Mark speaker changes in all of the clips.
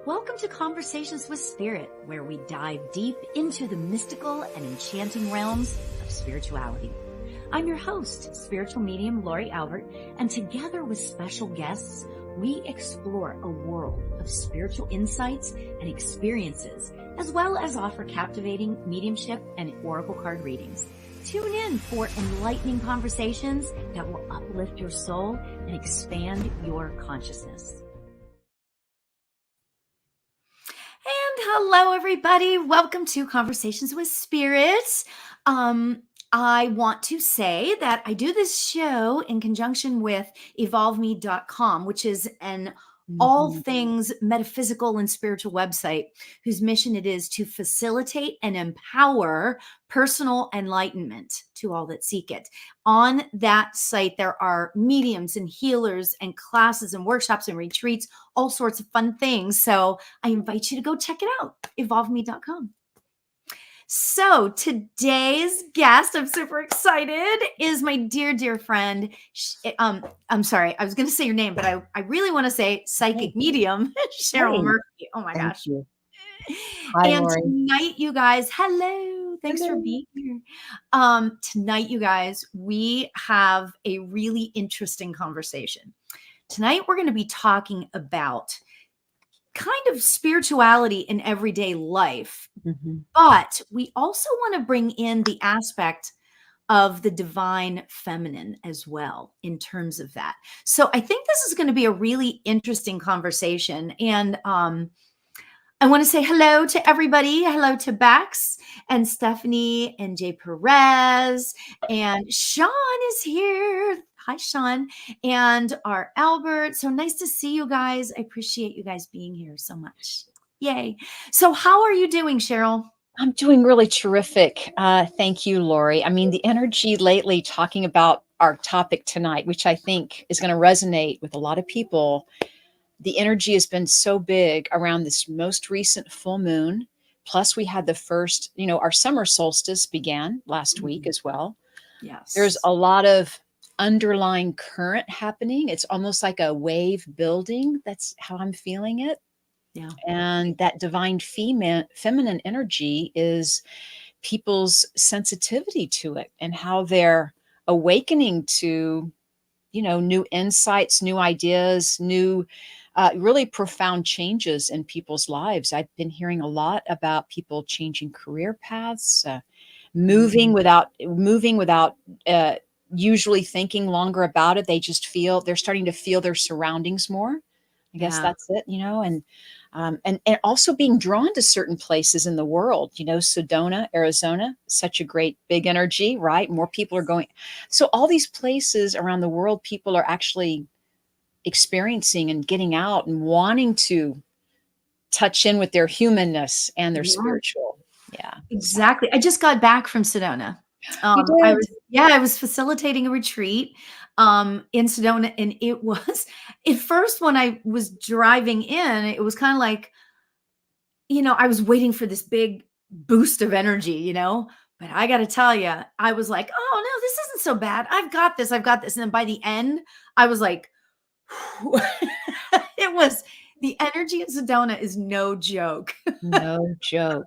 Speaker 1: Welcome to Conversations with Spirit, where we dive deep into the mystical and enchanting realms of spirituality. I'm your host, spiritual medium Lori Albert, and together with special guests, we explore a world of spiritual insights and experiences, as well as offer captivating mediumship and oracle card readings. Tune in for enlightening conversations that will uplift your soul and expand your consciousness. And hello, everybody. Welcome to Conversations with Spirits. I want to say that I do this show in conjunction with evolveme.com, which is an all things metaphysical and spiritual website whose mission it is to facilitate and empower personal enlightenment to all that seek it. On that site, there are mediums and healers and classes and workshops and retreats, all sorts of fun things. So I invite you to go check it out, evolveme.com. So today's guest, I'm super excited, is my dear friend. I'm sorry, I was going to say your name, but I really want to say psychic medium, Cheryl Murphy. Oh my gosh.
Speaker 2: You. Hi,
Speaker 1: and
Speaker 2: Lori.
Speaker 1: Tonight, you guys, hello. Thanks for being here. Tonight, you guys, we have a really interesting conversation. Tonight, we're going to be talking about kind of spirituality in everyday life, but we also want to bring in the aspect of the divine feminine as well in terms of that. So I think this is going to be a really interesting conversation. And I want to say hello to everybody. Hello to Bex and Stephanie and Jay Perez, and Sean is here. Hi, Sean, and our Albert. So nice to see you guys. I appreciate you guys being here so much. Yay. So how are you doing, Cheryl?
Speaker 2: I'm doing really terrific. Thank you, Lori. I mean, the energy lately talking about our topic tonight, which I think is going to resonate with a lot of people. The energy has been so big around this most recent full moon. Plus, we had the first, our summer solstice began last week as well.
Speaker 1: Yes.
Speaker 2: There's a lot of underlying current happening. It's almost like a wave building. That's how I'm feeling it.
Speaker 1: Yeah.
Speaker 2: And that divine feminine energy is people's sensitivity to it and how they're awakening to, new insights, new ideas, new really profound changes in people's lives. I've been hearing a lot about people changing career paths, moving without usually thinking longer about it. They just they're starting to feel their surroundings more. I guess that's it, and also being drawn to certain places in the world, Sedona, Arizona, such a great big energy, right? More people are going. So all these places around the world, people are actually experiencing and getting out and wanting to touch in with their humanness and their spiritual. Yeah,
Speaker 1: exactly. I just got back from Sedona. I was facilitating a retreat in Sedona, and it was at first when I was driving in, it was kind of like, I was waiting for this big boost of energy, but I got to tell you, I was like, oh no, this isn't so bad. I've got this. And then by the end, I was like, the energy in Sedona is no joke.
Speaker 2: No joke.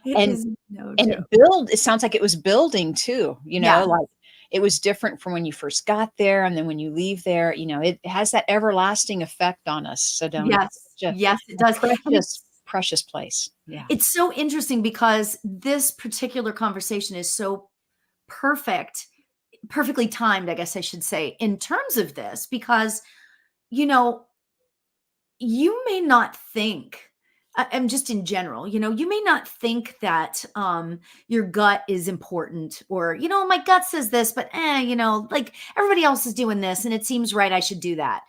Speaker 1: It
Speaker 2: sounds like it was building too, like it was different from when you first got there. And then when you leave there, it has that everlasting effect on us. Sedona.
Speaker 1: Yes, it does.
Speaker 2: Precious place. Yeah.
Speaker 1: It's so interesting because this particular conversation is so perfectly timed, I guess I should say, in terms of this, because, you may not think, and just in general, you may not think that your gut is important, or, my gut says this, but like everybody else is doing this and it seems right, I should do that.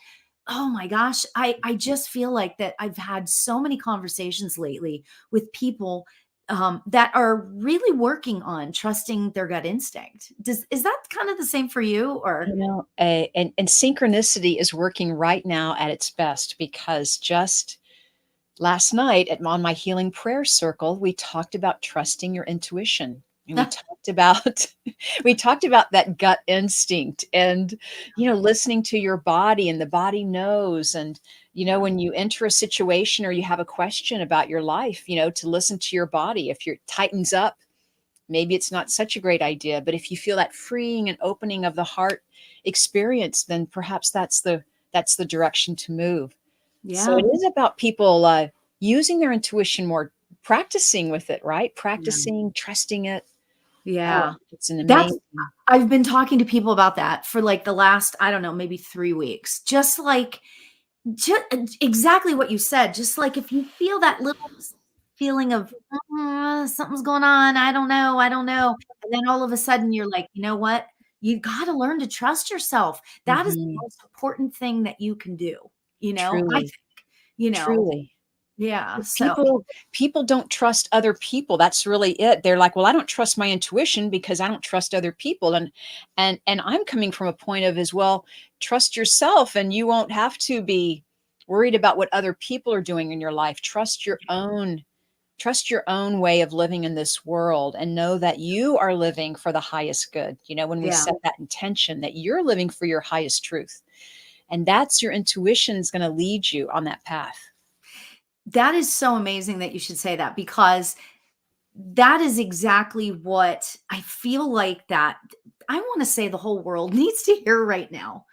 Speaker 1: Oh my gosh, I just feel like that I've had so many conversations lately with people that are really working on trusting their gut instinct. Is that kind of the same for you? Or
Speaker 2: and synchronicity is working right now at its best, because just last night on my healing prayer circle, we talked about trusting your intuition. and we talked about we talked about that gut instinct and, listening to your body, and the body knows. And,
Speaker 1: Yeah.
Speaker 2: when you enter a situation or you have a question about your life, to listen to your body. If your tightens up, maybe it's not such a great idea. But if you feel that freeing and opening of the heart experience, then perhaps that's the direction to move. So
Speaker 1: Yeah.
Speaker 2: it is about people using their intuition more, practicing with it, right?
Speaker 1: Yeah.
Speaker 2: Practicing, trusting it. Oh,
Speaker 1: Yeah.
Speaker 2: it's an
Speaker 1: That's
Speaker 2: amazing.
Speaker 1: I've been talking to people about that for like the last, I don't know, maybe 3 weeks. Just like exactly what you said. Just like if you feel that little feeling of something's going on, I don't know. And then all of a sudden you're like, you know what? You got to learn to trust yourself. That is the
Speaker 2: Mhm.
Speaker 1: most important thing that you can do. I
Speaker 2: Truly,
Speaker 1: think, you know,
Speaker 2: truly.
Speaker 1: yeah.
Speaker 2: 'Cause
Speaker 1: So,
Speaker 2: people don't trust other people. That's really it. They're like, "Well, I don't trust my intuition because I don't trust other people." And I'm coming from a point of as well, trust yourself and you won't have to be worried about what other people are doing in your life. Trust your own way of living in this world and know that you are living for the highest good. When we
Speaker 1: yeah.
Speaker 2: set that intention that you're living for your highest truth. And that's your intuition's going to lead you on that path.
Speaker 1: That is so amazing that you should say that because that is exactly what I feel like that I want to say the whole world needs to hear right now.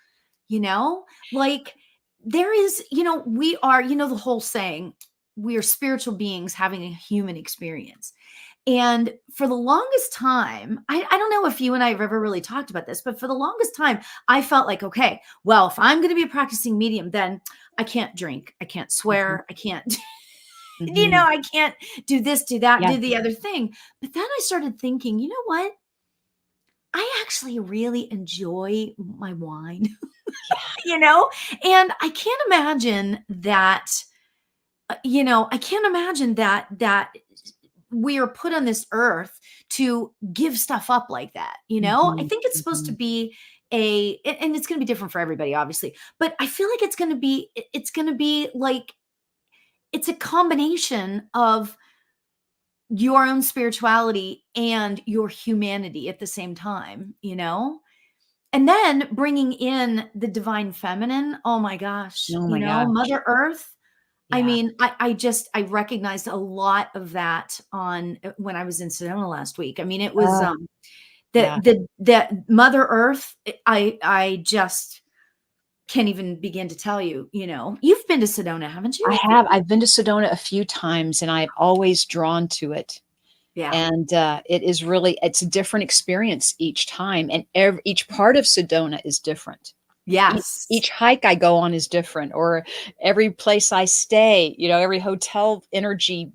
Speaker 1: You know, like there is, we are, the whole saying, we are spiritual beings having a human experience. And for the longest time, I don't know if you and I have ever really talked about this, but for the longest time, I felt like, okay, well, if I'm going to be a practicing medium, then I can't drink, I can't
Speaker 2: Mhm,
Speaker 1: swear, I can't,
Speaker 2: mhm.
Speaker 1: I can't do this, do that,
Speaker 2: Yeah,
Speaker 1: do the other thing. But then I started thinking, you know what? I actually really enjoy my wine.
Speaker 2: yeah.
Speaker 1: you know and I can't imagine that I can't imagine that we are put on this earth to give stuff up like that. I
Speaker 2: Mhm,
Speaker 1: think it's supposed to
Speaker 2: mhm.
Speaker 1: be and it's going to be different for everybody, obviously, but I feel like it's going to be like it's a combination of your own spirituality and your humanity at the same time. And then bringing in the divine feminine, oh my gosh,
Speaker 2: Oh my gosh.
Speaker 1: Mother Earth. I
Speaker 2: Yeah.
Speaker 1: mean, I recognized a lot of that on when I was in Sedona last week. I mean, it was
Speaker 2: Oh,
Speaker 1: the
Speaker 2: yeah.
Speaker 1: the Mother Earth. I just can't even begin to tell you. You've been to Sedona, haven't
Speaker 2: I
Speaker 1: you?
Speaker 2: have. I've been to Sedona a few times, and I've always drawn to it.
Speaker 1: Yeah.
Speaker 2: And, it's a different experience each time, and each part of Sedona is different. Each
Speaker 1: Yes.
Speaker 2: hike I go on is different, or every place I stay, every hotel energy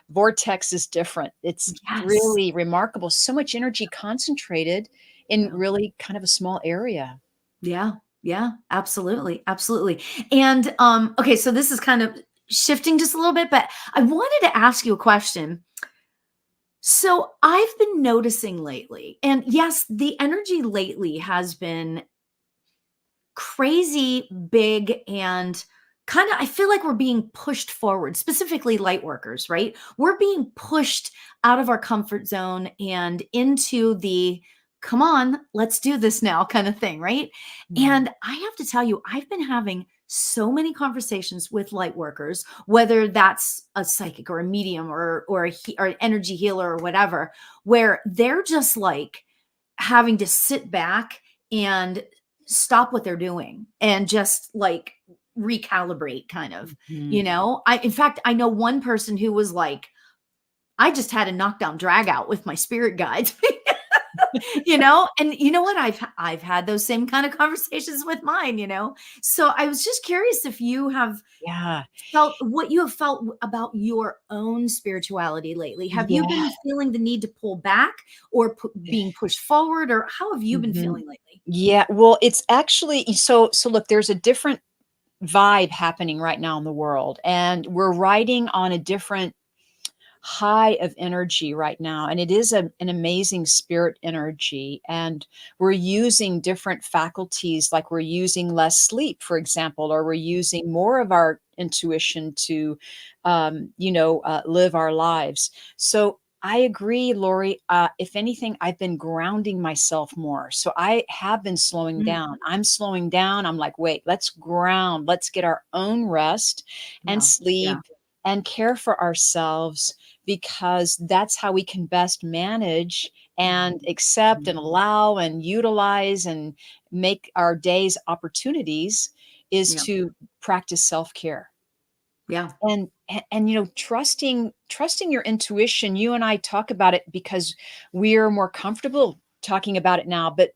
Speaker 2: vortex is different. It's
Speaker 1: Yes.
Speaker 2: really remarkable. So much energy concentrated in
Speaker 1: Yeah.
Speaker 2: really kind of a small area.
Speaker 1: Yeah. Yeah. Absolutely. Absolutely. And okay, so this is kind of shifting just a little bit, but I wanted to ask you a question. So I've been noticing lately, and yes, the energy lately has been crazy big and kind of, I feel like we're being pushed forward, specifically light workers, right? We're being pushed out of our comfort zone and into the come on, let's do this now kind of thing, right?
Speaker 2: Mm.
Speaker 1: And I have to tell you, I've been having so many conversations with light workers, whether that's a psychic or a medium or an energy healer or whatever, where they're just like having to sit back and stop what they're doing and just like recalibrate kind of.
Speaker 2: Mhm.
Speaker 1: I in fact I know one person who was like, I just had a knockdown drag out with my spirit guides. And you know what, I've had those same kind of conversations with mine. So I was just curious if you have
Speaker 2: Yeah.
Speaker 1: felt what you have felt about your own spirituality lately. Have you
Speaker 2: Yeah.
Speaker 1: been feeling the need to pull back or being pushed forward, or how have you been
Speaker 2: Mhm.
Speaker 1: feeling lately?
Speaker 2: Yeah, well, it's actually so look, there's a different vibe happening right now in the world, and we're riding on a different high of energy right now, and it is an amazing spirit energy. And we're using different faculties, like we're using less sleep, for example, or we're using more of our intuition to live our lives. So I agree, Lori. If anything, I've been grounding myself more. So I have been slowing
Speaker 1: Mm,
Speaker 2: down. I'm slowing down. I'm like, wait, let's ground. Let's get our own rest and
Speaker 1: yeah, yeah,
Speaker 2: sleep and care for ourselves, because that's how we can best manage and
Speaker 1: mhm,
Speaker 2: accept
Speaker 1: mhm,
Speaker 2: and allow and utilize and make our days opportunities, is
Speaker 1: yeah,
Speaker 2: to practice self-care.
Speaker 1: yeah,
Speaker 2: And you know, trusting your intuition. You and I talk about it because we're more comfortable talking about it now, but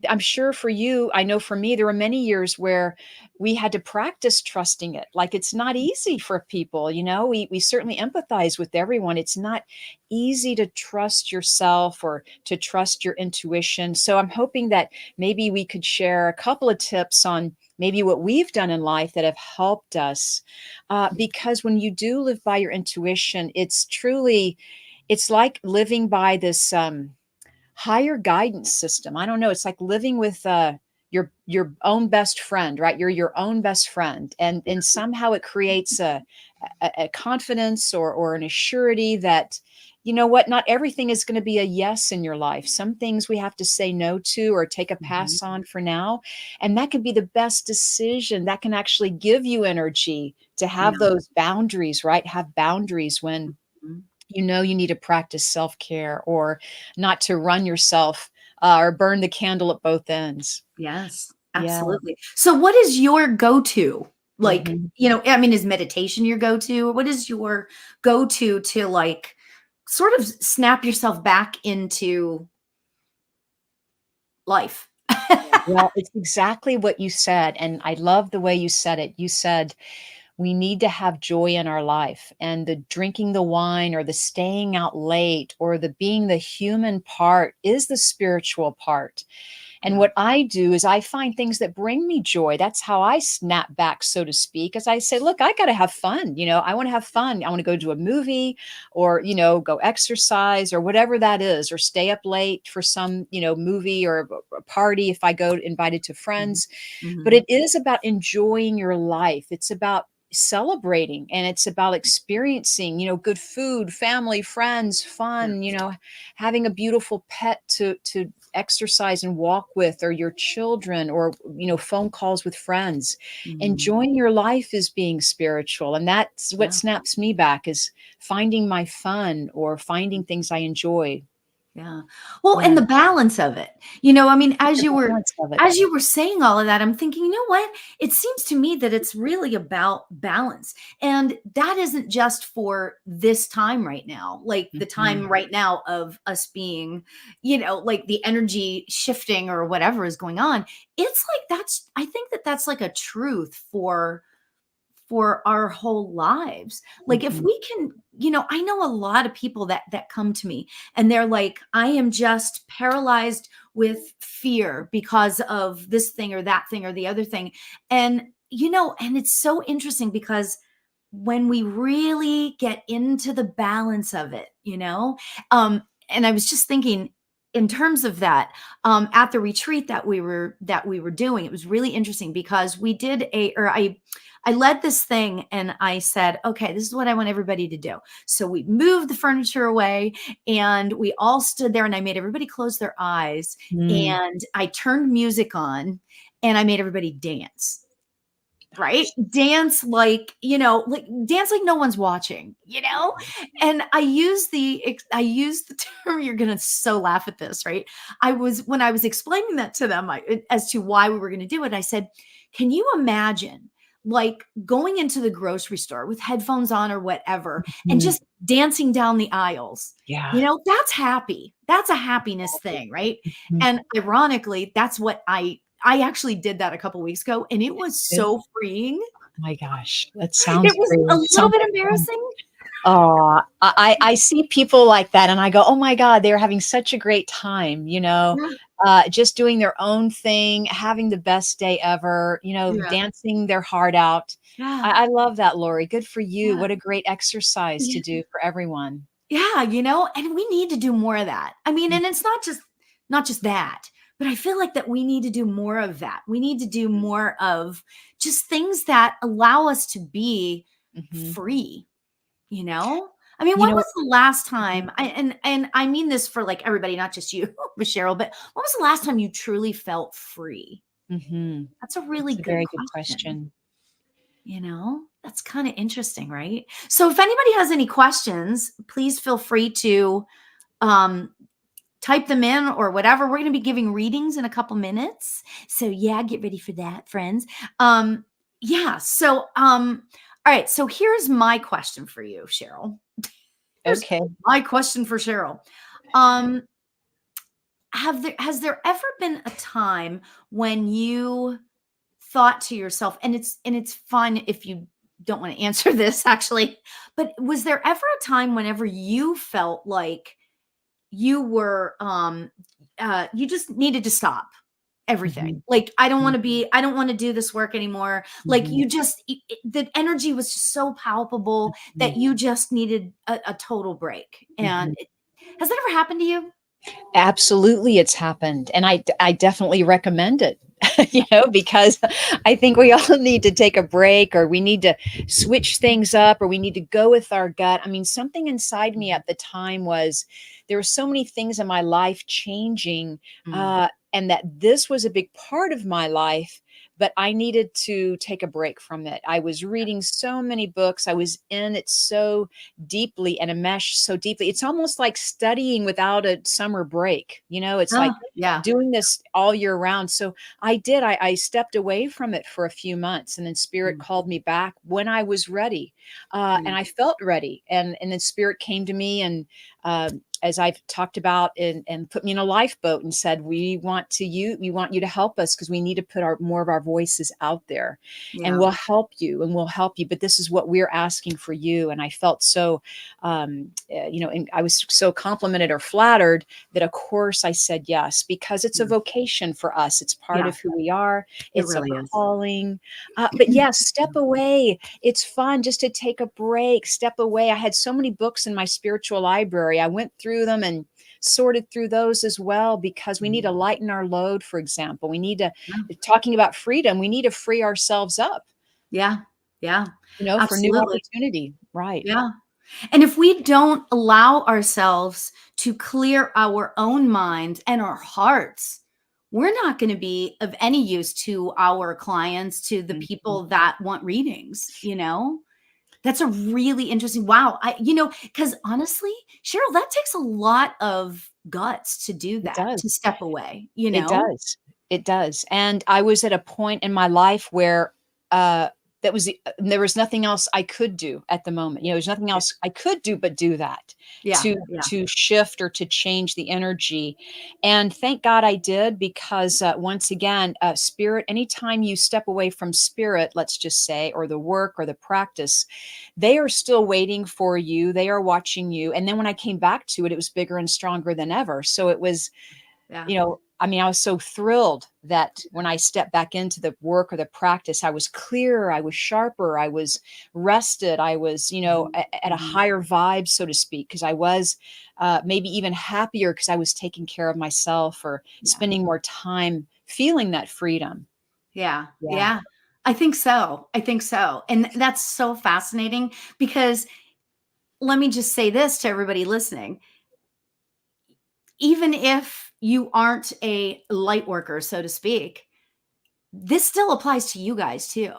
Speaker 2: I'm sure for you, I know for me, there were many years where we had to practice trusting it. Like, it's not easy for people, you know. We certainly empathize with everyone. It's not easy to trust yourself or to trust your intuition. So I'm hoping that maybe we could share a couple of tips on maybe what we've done in life that have helped us. Because when you do live by your intuition, it's truly, it's like living by this higher guidance system. I don't know. It's like living with your own best friend, right? You're your own best friend, and somehow it creates a confidence or an assurity that, you know what, not everything is going to be a yes in your life. Some things we have to say no to or take a
Speaker 1: mhm,
Speaker 2: pass on for now, and that can be the best decision. That can actually give you energy to
Speaker 1: yeah,
Speaker 2: have those boundaries, right? Have boundaries when
Speaker 1: mhm.
Speaker 2: you know you need to practice self-care, or not to run yourself or burn the candle at both ends.
Speaker 1: Yes,
Speaker 2: Yeah.
Speaker 1: absolutely. So what is your go-to? Like,
Speaker 2: Mhm.
Speaker 1: I mean, is meditation your go-to? What is your go-to to like sort of snap yourself back into life?
Speaker 2: Well, it's exactly what you said, and I love the way you said it. You said we need to have joy in our life, and the drinking the wine or the staying out late or the being the human part is the spiritual part. And
Speaker 1: Yeah.
Speaker 2: what I do is I find things that bring me joy. That's how I snap back, so to speak, as I say, look, I got to have fun. You know, I want to have fun. I want to go to a movie, or, you know, go exercise or whatever that is, or stay up late for some, you know, movie or a party if I go invited to
Speaker 1: Mhm.
Speaker 2: friends. But
Speaker 1: Mhm.
Speaker 2: it is about enjoying your life. It's about celebrating, and it's about experiencing, you know, good food, family, friends,
Speaker 1: Yeah.
Speaker 2: fun, you know, having a beautiful pet to exercise and walk with, or your children, or, you know, phone calls with friends.
Speaker 1: Mhm.
Speaker 2: Enjoying your life is being spiritual, and that's what
Speaker 1: Yeah.
Speaker 2: snaps me back, is finding my fun or finding things I enjoy.
Speaker 1: Yeah. Well, and
Speaker 2: Yeah,
Speaker 1: the balance of it. I mean,
Speaker 2: the balance of it.
Speaker 1: as you were saying all of that, I'm thinking, you know what? It seems to me that it's really about balance. And that isn't just for this time right now, like the
Speaker 2: Mhm.
Speaker 1: time right now of us being, like the energy shifting or whatever is going on. It's like I think that that's like a truth for our whole lives. Like if
Speaker 2: Mhm.
Speaker 1: we can, I know a lot of people that come to me and they're like, I am just paralyzed with fear because of this thing or that thing or the other thing. And and it's so interesting because when we really get into the balance of it, and I was just thinking in terms of that, at the retreat that we were doing, it was really interesting because we did I led this thing and I said, okay, this is what I want everybody to do. So we moved the furniture away and we all stood there and I made everybody close their eyes
Speaker 2: Mm.
Speaker 1: and I turned music on and I made everybody dance. Right?
Speaker 2: Nice.
Speaker 1: Like dance like no one's watching, And I used the term, you're gonna so laugh at this, right? When I was explaining that to them, as to why we were gonna do it, I said, "Can you imagine, like, going into the grocery store with headphones on or whatever, and
Speaker 2: Mm.
Speaker 1: just dancing down the aisles?"
Speaker 2: Yeah.
Speaker 1: That's happy. That's a happiness thing, right?
Speaker 2: Mhm.
Speaker 1: And ironically, that's what I actually did that a couple weeks ago, and it was
Speaker 2: It
Speaker 1: so freeing.
Speaker 2: My gosh, that
Speaker 1: It
Speaker 2: sounds
Speaker 1: was
Speaker 2: great.
Speaker 1: a little
Speaker 2: Sounds
Speaker 1: bit
Speaker 2: like fun.
Speaker 1: embarrassing.
Speaker 2: Oh, I see people like that and I go, "Oh my god, they're having such a great time," you know,
Speaker 1: Yeah,
Speaker 2: just doing their own thing, having the best day ever, you know,
Speaker 1: yeah,
Speaker 2: dancing their heart out.
Speaker 1: yeah,
Speaker 2: I love that, Lori. Good for you.
Speaker 1: yeah,
Speaker 2: What a great exercise to
Speaker 1: yeah,
Speaker 2: do for everyone.
Speaker 1: yeah, and we need to do more of that. I mean, and it's not just that, but I feel like that we need to do more of that. We need to do more of just things that allow us to be
Speaker 2: Mhm.
Speaker 1: free, you know? I mean,
Speaker 2: You
Speaker 1: when
Speaker 2: know,
Speaker 1: was the last
Speaker 2: mhm,
Speaker 1: time and I mean this for, like, everybody, not just you, Miss Cheryl, but when was the last time you truly felt free?
Speaker 2: mhm.
Speaker 1: That's a really
Speaker 2: It's a
Speaker 1: good
Speaker 2: very good
Speaker 1: question,
Speaker 2: question.
Speaker 1: you know? That's kinda interesting, right? So if anybody has any questions, please feel free to, um, type them in or whatever. We're gonna be giving readings in a couple minutes. So yeah, get ready for that, friends. Um, yeah, so, all right, so here's my question for you, Cheryl. Here's
Speaker 2: Okay.
Speaker 1: my question for Cheryl. Um, has there ever been a time when you thought to yourself, and it's fine if you don't want to answer this actually, but was there ever a time whenever you felt like you were you just needed to stop everything?
Speaker 2: Mhm,
Speaker 1: Like,
Speaker 2: mhm,
Speaker 1: I don't want to do this work anymore. Like,
Speaker 2: mhm,
Speaker 1: you just the energy was just so palpable
Speaker 2: mhm,
Speaker 1: that you just needed a total break. And
Speaker 2: mhm.
Speaker 1: has that ever happened to you?
Speaker 2: Absolutely, it's happened, and I definitely recommend it, because I think we all need to take a break, or we need to switch things up, or we need to go with our gut. I mean, something inside me
Speaker 1: Mhm.
Speaker 2: at the time was there were so many things in my life changing,
Speaker 1: Mm.
Speaker 2: and that this was a big part of my life, but I needed to take a break from it. I was reading so many books. I was in it so deeply and enmeshed so deeply. It's almost like studying without a summer break. It's
Speaker 1: Oh,
Speaker 2: like
Speaker 1: yeah.
Speaker 2: doing this all year round. So I did. I stepped away from it for a few months, and then Spirit
Speaker 1: Mm,
Speaker 2: called me back when I was ready, and
Speaker 1: mm,
Speaker 2: I felt ready. And then Spirit came to me, and as I've talked about, and put me in a lifeboat and said, we want you to help us, because we need to put our more of our voices out there, and
Speaker 1: yeah.
Speaker 2: we'll help you, and we'll help you. But this is what we're asking for you. And I felt so, and I was so complimented or flattered that, of course, I said yes, because it's a
Speaker 1: Mm,
Speaker 2: vocation for us. It's part
Speaker 1: yeah,
Speaker 2: of who we are.
Speaker 1: it
Speaker 2: It's a
Speaker 1: really is.
Speaker 2: calling. But yeah, step away. It's fun just to take a break, step away. I had so many books in my spiritual library. I went through them and sorted through those as well, because we need
Speaker 1: Mhm.
Speaker 2: to lighten our load, for example. We need to,
Speaker 1: Yeah.
Speaker 2: talking about freedom, we need to free ourselves up,
Speaker 1: Yeah. Yeah.
Speaker 2: for new
Speaker 1: Absolutely.
Speaker 2: opportunity. Right.
Speaker 1: Yeah. And if we don't allow ourselves to clear our own minds and our hearts, we're not going to be of any use to our clients, to the
Speaker 2: Mhm.
Speaker 1: people that want readings, you know? That's a really interesting, wow. Because honestly, Cheryl, that takes a lot of guts to do
Speaker 2: It
Speaker 1: that, to
Speaker 2: does.
Speaker 1: step away, you
Speaker 2: It
Speaker 1: know?
Speaker 2: does. It does. And I was at a point in my life where, uh, there was nothing else I could do at the moment. There's nothing
Speaker 1: Yeah.
Speaker 2: else I could do but do that,
Speaker 1: Yeah.
Speaker 2: to
Speaker 1: Yeah.
Speaker 2: shift or to change the energy. And thank God I did, because once again, spirit, anytime you step away from spirit, let's just say, or the work or the practice, they are still waiting for you. They are watching you. And then when I came back to it, it was bigger and stronger than ever. So it was,
Speaker 1: Yeah.
Speaker 2: I mean, I was so thrilled that when I stepped back into the work or the practice, I was clearer, I was sharper, I was rested, I was,
Speaker 1: Mhm.
Speaker 2: at a
Speaker 1: Mhm.
Speaker 2: higher vibe, so to speak, because I was, maybe even happier, because I was taking care of myself, or
Speaker 1: Yeah.
Speaker 2: spending more time feeling that freedom.
Speaker 1: Yeah.
Speaker 2: Yeah.
Speaker 1: Yeah. I think so. I think so. And that's so fascinating because let me just say this to everybody listening. Even if you aren't a light worker, so to speak, this still applies to you guys too.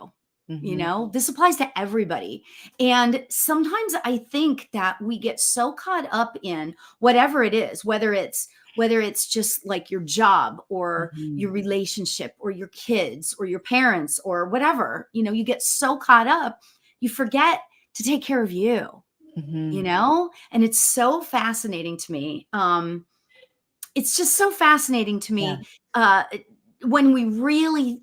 Speaker 2: Hmm.
Speaker 1: This applies to everybody. And sometimes I think that we get so caught up in whatever it is, whether it's just like your job or
Speaker 2: Hmm.
Speaker 1: your relationship or your kids or your parents or whatever, you get so caught up, you forget to take care of you,
Speaker 2: Hmm.
Speaker 1: and it's so fascinating to me. It's just so fascinating to
Speaker 2: Yeah.
Speaker 1: me when we really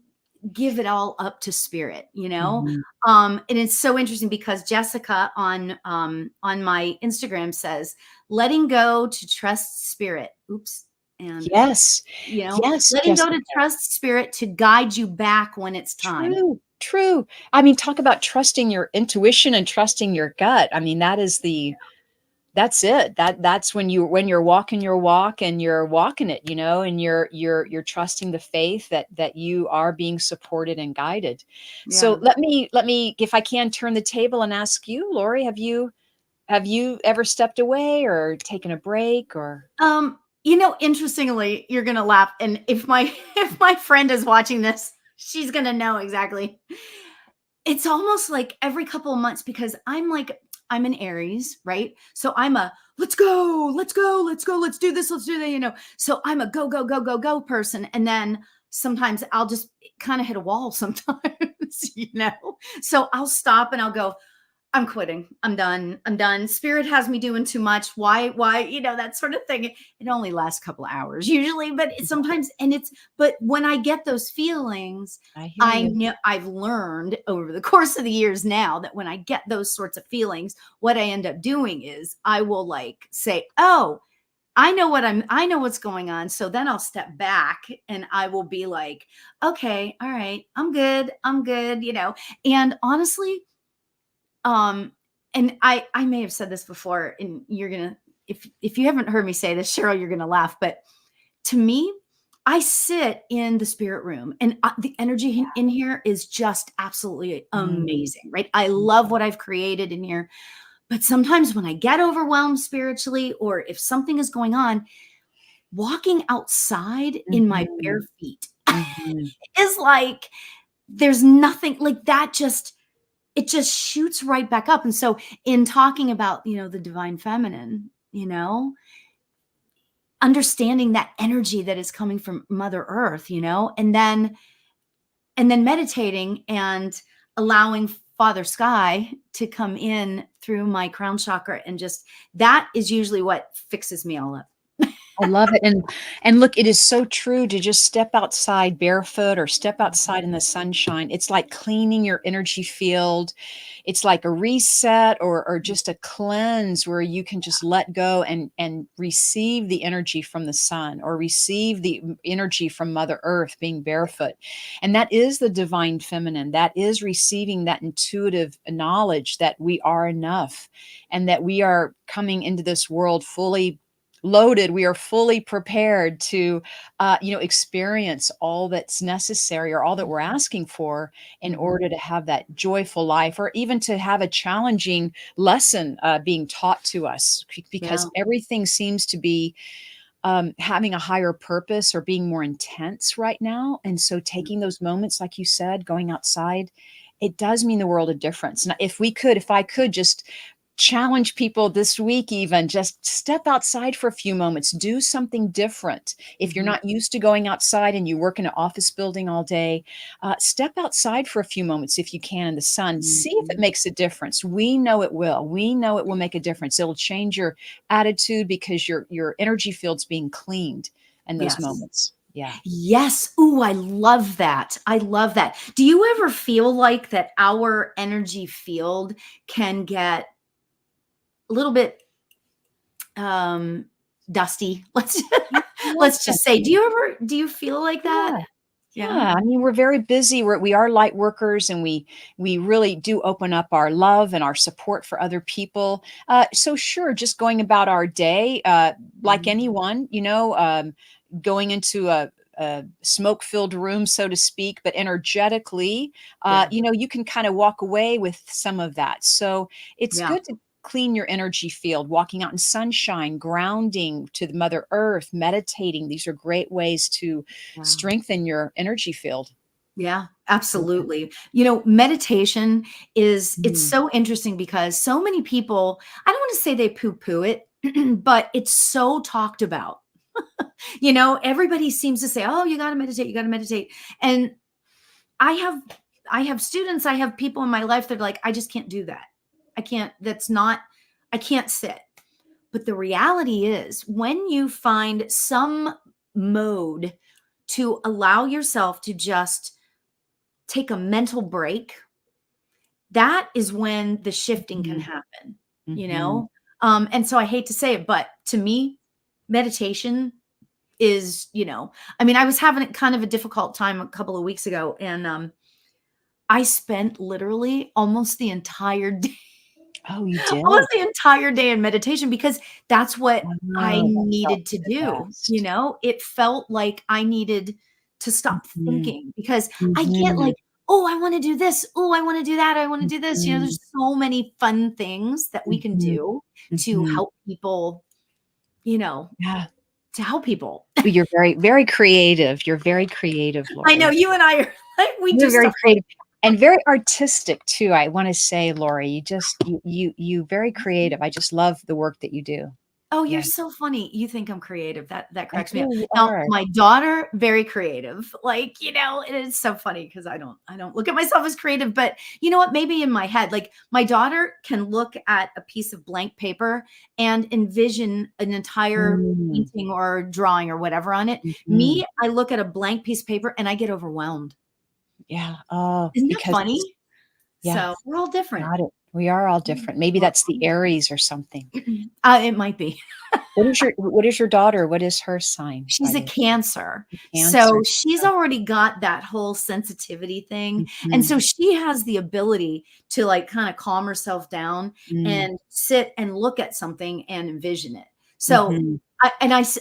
Speaker 1: give it all up to spirit,
Speaker 2: Hmm.
Speaker 1: and it's so interesting because Jessica on my Instagram says letting go to trust spirit. Oops. And
Speaker 2: Yes.
Speaker 1: you know
Speaker 2: Yes,
Speaker 1: letting go
Speaker 2: Jessica.
Speaker 1: to trust spirit to guide you back when it's time.
Speaker 2: True, true. I mean, talk about trusting your intuition and trusting your gut. I mean, that's it. That's when you're walking your walk, and you're walking it, and you're trusting the faith that you are being supported and guided. So
Speaker 1: Yeah.
Speaker 2: let me, if I can, turn the table and ask you, Lori, have you Have you ever stepped away or taken a break or
Speaker 1: Interestingly, you're gonna laugh, and if my if my friend is watching this, she's gonna know exactly. It's almost like every couple of months because I'm an Aries, right? So I'm a let's go, let's go, let's go, let's do this, let's do that. So I'm a go, go, go, go, go person. And then sometimes I'll just kind of hit a wall sometimes. So I'll stop and I'll go, I'm quitting. I'm done. I'm done. Spirit has me doing too much. Why, that sort of thing. It only lasts a couple of hours usually, but sometimes, but when I get those feelings,
Speaker 2: I hear
Speaker 1: I
Speaker 2: you.
Speaker 1: know I've learned over the course of the years now that when I get those sorts of feelings, what I end up doing is I will like say, oh, I know what's going on. So then I'll step back and I will be like, okay, all right, I'm good. I'm good. And honestly, and I may have said this before, and you're gonna if you haven't heard me say this, Cheryl, you're gonna laugh. But to me, I sit in the spirit room, and the energy in here is just absolutely
Speaker 2: Mm,
Speaker 1: amazing, right? I
Speaker 2: mm,
Speaker 1: love what I've created in here. But sometimes when I get overwhelmed spiritually, or if something is going on, walking outside in my bare
Speaker 2: mhm,
Speaker 1: feet
Speaker 2: mhm.
Speaker 1: is like there's nothing like that. It just shoots right back up. And so in talking about, the divine feminine, understanding that energy that is coming from Mother Earth, and then meditating and allowing Father Sky to come in through my crown chakra, and just that is usually what fixes me all up.
Speaker 2: I love it, and look, it is so true to just step outside barefoot or step outside in the sunshine. It's like cleaning your energy field. It's like a reset or just a cleanse where you can just let go and receive the energy from the sun or receive the energy from Mother Earth being barefoot. And that is the divine feminine. That is receiving that intuitive knowledge that we are enough and that we are coming into this world fully loaded. We are fully prepared to experience all that's necessary or all that we're asking for in
Speaker 1: Mhm.
Speaker 2: order to have that joyful life or even to have a challenging lesson being taught to us because
Speaker 1: Yeah.
Speaker 2: everything seems to be having a higher purpose or being more intense right now. And so taking those moments, like you said, going outside, it does mean the world of difference. And if I could just challenge people this week, even just step outside for a few moments, do something different. If you're
Speaker 1: Mhm.
Speaker 2: not used to going outside and you work in an office building all day, step outside for a few moments if you can in the sun. See if it
Speaker 1: Mhm.
Speaker 2: makes a difference. We know it will. We know it will make a difference. It'll change your attitude because your energy field's being cleaned in those
Speaker 1: Yes.
Speaker 2: moments. Yeah.
Speaker 1: Yes. Ooh, I love that. I love that. Do you ever feel like that our energy field can get a little bit dusty? Let's
Speaker 2: Yeah, I like
Speaker 1: let's
Speaker 2: that.
Speaker 1: just say, do you feel like that?
Speaker 2: Yeah.
Speaker 1: Yeah.
Speaker 2: Yeah, I mean, we're very busy. We are light workers, and we really do open up our love and our support for other people. So sure, just going about our day, like
Speaker 1: Mhm.
Speaker 2: anyone, going into a smoke-filled room, so to speak, but energetically,
Speaker 1: Yeah.
Speaker 2: you can kind of walk away with some of that. So it's
Speaker 1: Yeah.
Speaker 2: good to clean your energy field, walking out in sunshine, grounding to the Mother Earth, meditating. These are great ways to
Speaker 1: Yeah.
Speaker 2: strengthen your energy field.
Speaker 1: Yeah,
Speaker 2: Yeah.
Speaker 1: absolutely. Meditation it's
Speaker 2: Mm.
Speaker 1: so interesting because so many people, I don't want to say they poo-poo it, but it's so talked about. Everybody seems to say, "Oh, you got to meditate, you got to meditate." And I have I have students, I have people in my life that are like, "I just can't do that. I can't that's not I can't sit." But the reality is, when you find some mode to allow yourself to just take a mental break, that is when the shifting can
Speaker 2: Mhm.
Speaker 1: happen, you
Speaker 2: Mhm.
Speaker 1: know? And so I hate to say it, but to me, meditation is, I mean, I was having kind of a difficult time a couple of weeks ago, and I spent literally almost the entire day,
Speaker 2: Oh, you did?
Speaker 1: almost the entire day in meditation because that's what I
Speaker 2: Oh, that felt
Speaker 1: needed to
Speaker 2: the
Speaker 1: do.
Speaker 2: best.
Speaker 1: It felt like I needed to stop
Speaker 2: Mhm.
Speaker 1: thinking because I get like
Speaker 2: Mhm.
Speaker 1: oh, I want to do this. Oh, I want to do that. I want to do this. You know,
Speaker 2: Mhm.
Speaker 1: there's so many fun things that we can
Speaker 2: Mhm.
Speaker 1: do to
Speaker 2: Mhm.
Speaker 1: help people, you know,
Speaker 2: Yeah.
Speaker 1: to help people.
Speaker 2: Well, you're very, very creative. You're very creative,
Speaker 1: I know
Speaker 2: Lori.
Speaker 1: you and I are like, we do
Speaker 2: You're very
Speaker 1: stuff.
Speaker 2: creative and very artistic too, I wanna say, Lori. You very creative. I just love the work that you do.
Speaker 1: Oh, you're
Speaker 2: Yeah.
Speaker 1: so funny. You think I'm creative. That
Speaker 2: I
Speaker 1: cracks me up.
Speaker 2: do, you
Speaker 1: Now,
Speaker 2: are.
Speaker 1: my daughter, very creative. Like, it is so funny because I don't look at myself as creative, but you know what? Maybe in my head, like my daughter can look at a piece of blank paper and envision an entire
Speaker 2: Mm,
Speaker 1: painting or drawing or whatever on it.
Speaker 2: mhm.
Speaker 1: Me, I look at a blank piece of paper and I get overwhelmed.
Speaker 2: Yeah, oh,
Speaker 1: Isn't that
Speaker 2: because
Speaker 1: funny?
Speaker 2: yeah,
Speaker 1: So we're all different.
Speaker 2: got it. We are all different. Maybe
Speaker 1: We're
Speaker 2: that's the Aries or something.
Speaker 1: It might be.
Speaker 2: What is your daughter? What is her sign, by
Speaker 1: She's a
Speaker 2: the way?
Speaker 1: Cancer.
Speaker 2: Cancer.
Speaker 1: So she's already got that whole sensitivity thing. And
Speaker 2: Mhm.
Speaker 1: so she has the ability to like kind of calm herself down
Speaker 2: Mm,
Speaker 1: and sit and look at something and envision it. So
Speaker 2: mhm.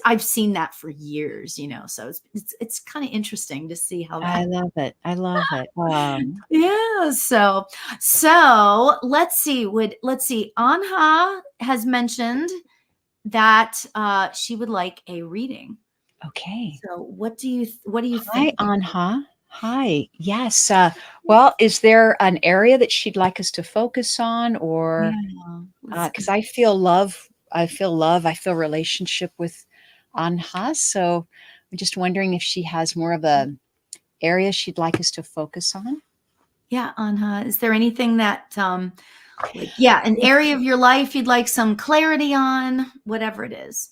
Speaker 1: I've seen that for years, so it's kind of interesting to see how that.
Speaker 2: I love it. I love it.
Speaker 1: Yeah. So let's see. Anha has mentioned that she would like a reading.
Speaker 2: Okay.
Speaker 1: So what do you
Speaker 2: Hi,
Speaker 1: think?
Speaker 2: Anha. Hi. Yes. Well, is there an area that she'd like us to focus on, or
Speaker 1: Yeah.
Speaker 2: because I feel love, I feel relationship with Anha. So I'm just wondering if she has more of a area she'd like us to focus on.
Speaker 1: Yeah, Anha, is there anything that like yeah, an area of your life you'd like some clarity on, whatever it is?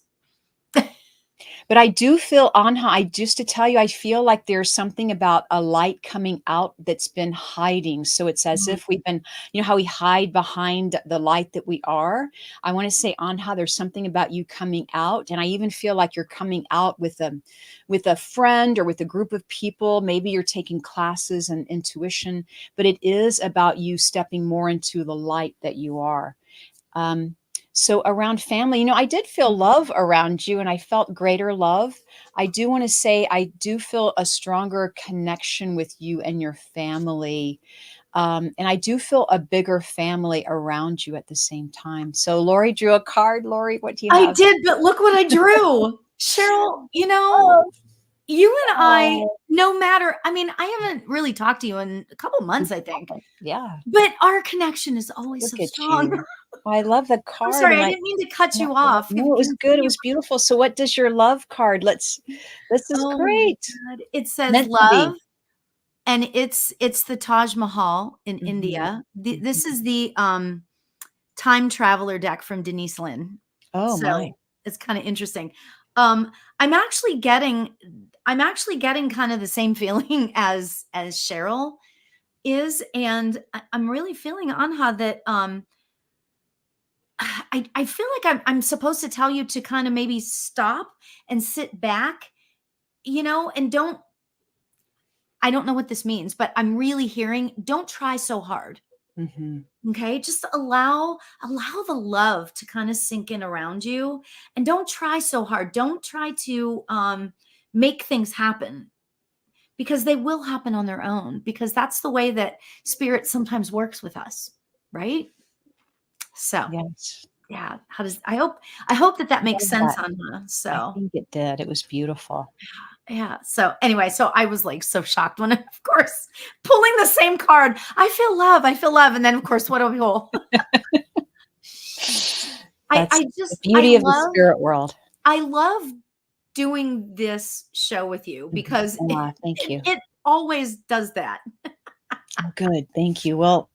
Speaker 2: But I do feel Anha, I just to tell you, I feel like there's something about a light coming out that's been hiding. So it's as
Speaker 1: Mm.
Speaker 2: if we've been, how we hide behind the light that we are. I want to say, Anha, there's something about you coming out. And I even feel like you're coming out with a friend or with a group of people. Maybe you're taking classes and intuition, but it is about you stepping more into the light that you are. Um, so around family, I did feel love around you and I felt greater love. I do want to say I do feel a stronger connection with you and your family. And I do feel a bigger family around you at the same time. So Lori drew a card. Lori, what do you
Speaker 1: I
Speaker 2: have?
Speaker 1: did, but look what I drew. Cheryl,
Speaker 2: Oh,
Speaker 1: you and I,
Speaker 2: oh,
Speaker 1: no matter, I mean, I haven't really talked to you in a couple months, I think,
Speaker 2: yeah.
Speaker 1: but our connection is always so
Speaker 2: Look at
Speaker 1: strong.
Speaker 2: you. I love the
Speaker 1: I'm
Speaker 2: card
Speaker 1: sorry,
Speaker 2: and
Speaker 1: I
Speaker 2: I
Speaker 1: didn't mean to cut
Speaker 2: no,
Speaker 1: you off.
Speaker 2: no, it was good. It was beautiful. So what does your love card? This is
Speaker 1: Oh my
Speaker 2: great.
Speaker 1: God. It says
Speaker 2: Meant to
Speaker 1: love.
Speaker 2: be.
Speaker 1: And it's the Taj Mahal in
Speaker 2: Mhm,
Speaker 1: India. This
Speaker 2: mhm.
Speaker 1: is the, time traveler deck from Denise Lynn.
Speaker 2: Oh
Speaker 1: So,
Speaker 2: my.
Speaker 1: it's kinda interesting. Um, I'm actually getting I'm actually getting kind of the same feeling as Cheryl is, and I'm really feeling, Anha, that, I feel like I'm supposed to tell you to kinda maybe stop and sit back, and I don't know what this means, but I'm really hearing, "Don't try so hard."
Speaker 2: Mhm.
Speaker 1: Okay, just allow the love to kind of sink in around you, and don't try so hard. Don't try to make things happen, because they will happen on their own, because that's the way that spirit sometimes works with us, right? So,
Speaker 2: Yes.
Speaker 1: yeah, I hope that makes
Speaker 2: Love
Speaker 1: sense
Speaker 2: that.
Speaker 1: on her.
Speaker 2: I
Speaker 1: So,
Speaker 2: think it did. It was beautiful.
Speaker 1: yeah. So, anyway, so I was like so shocked when, of course, pulling the same card. I feel love, and then of course, what do we pull? I
Speaker 2: That's
Speaker 1: I
Speaker 2: the
Speaker 1: just
Speaker 2: beauty of the spirit world.
Speaker 1: I love doing this show with you
Speaker 2: Mhm.
Speaker 1: because it,
Speaker 2: Ah, thank
Speaker 1: it,
Speaker 2: you.
Speaker 1: it always does that.
Speaker 2: Oh, good. Thank you. Well,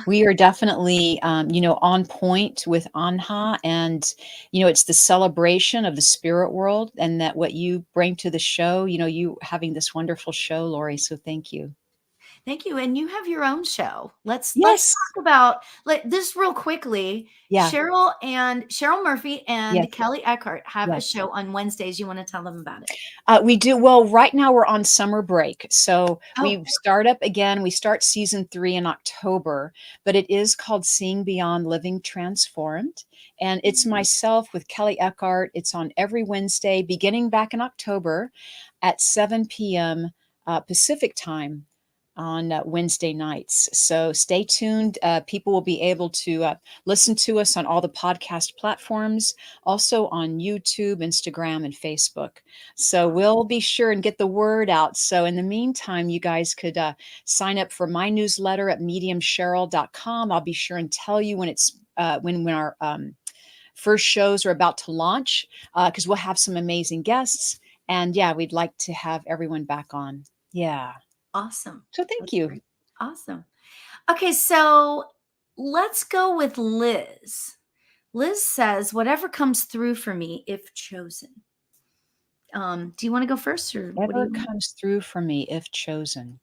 Speaker 2: we are definitely, on point with Anha, and it's the celebration of the spirit world, and that what you bring to the show. You having this wonderful show, Lori. So thank you.
Speaker 1: Thank you. And you have your own show. Let's
Speaker 2: Yes.
Speaker 1: talk about this real quickly.
Speaker 2: Yeah.
Speaker 1: Cheryl Murphy and
Speaker 2: Yes.
Speaker 1: Kelly Eckhart have a
Speaker 2: Yes.
Speaker 1: show on Wednesdays. You want to tell them about it?
Speaker 2: We do. Well, right now we're on summer break. So
Speaker 1: Oh,
Speaker 2: we start up again. We start season 3 in October, but it is called Seeing Beyond Living Transformed. And it's myself with Kelly Eckhart. It's on every Wednesday, beginning back in October at 7 p.m. Pacific time. on Wednesday nights. So stay tuned. People will be able to listen to us on all the podcast platforms, also on YouTube, Instagram, and Facebook. So we'll be sure and get the word out. So in the meantime, you guys could sign up for my newsletter at mediumcheryl.com. I'll be sure and tell you when it's when our first shows are about to launch, because we'll have some amazing guests. And yeah, we'd like to have everyone back on. Yeah.
Speaker 1: Awesome.
Speaker 2: So thank
Speaker 1: That's
Speaker 2: you.
Speaker 1: great. Awesome. Okay, so let's go with Liz. Liz says, whatever comes through for me, if chosen. Do you want to go first, or what do
Speaker 2: Whatever
Speaker 1: you want?
Speaker 2: comes through for me, if chosen.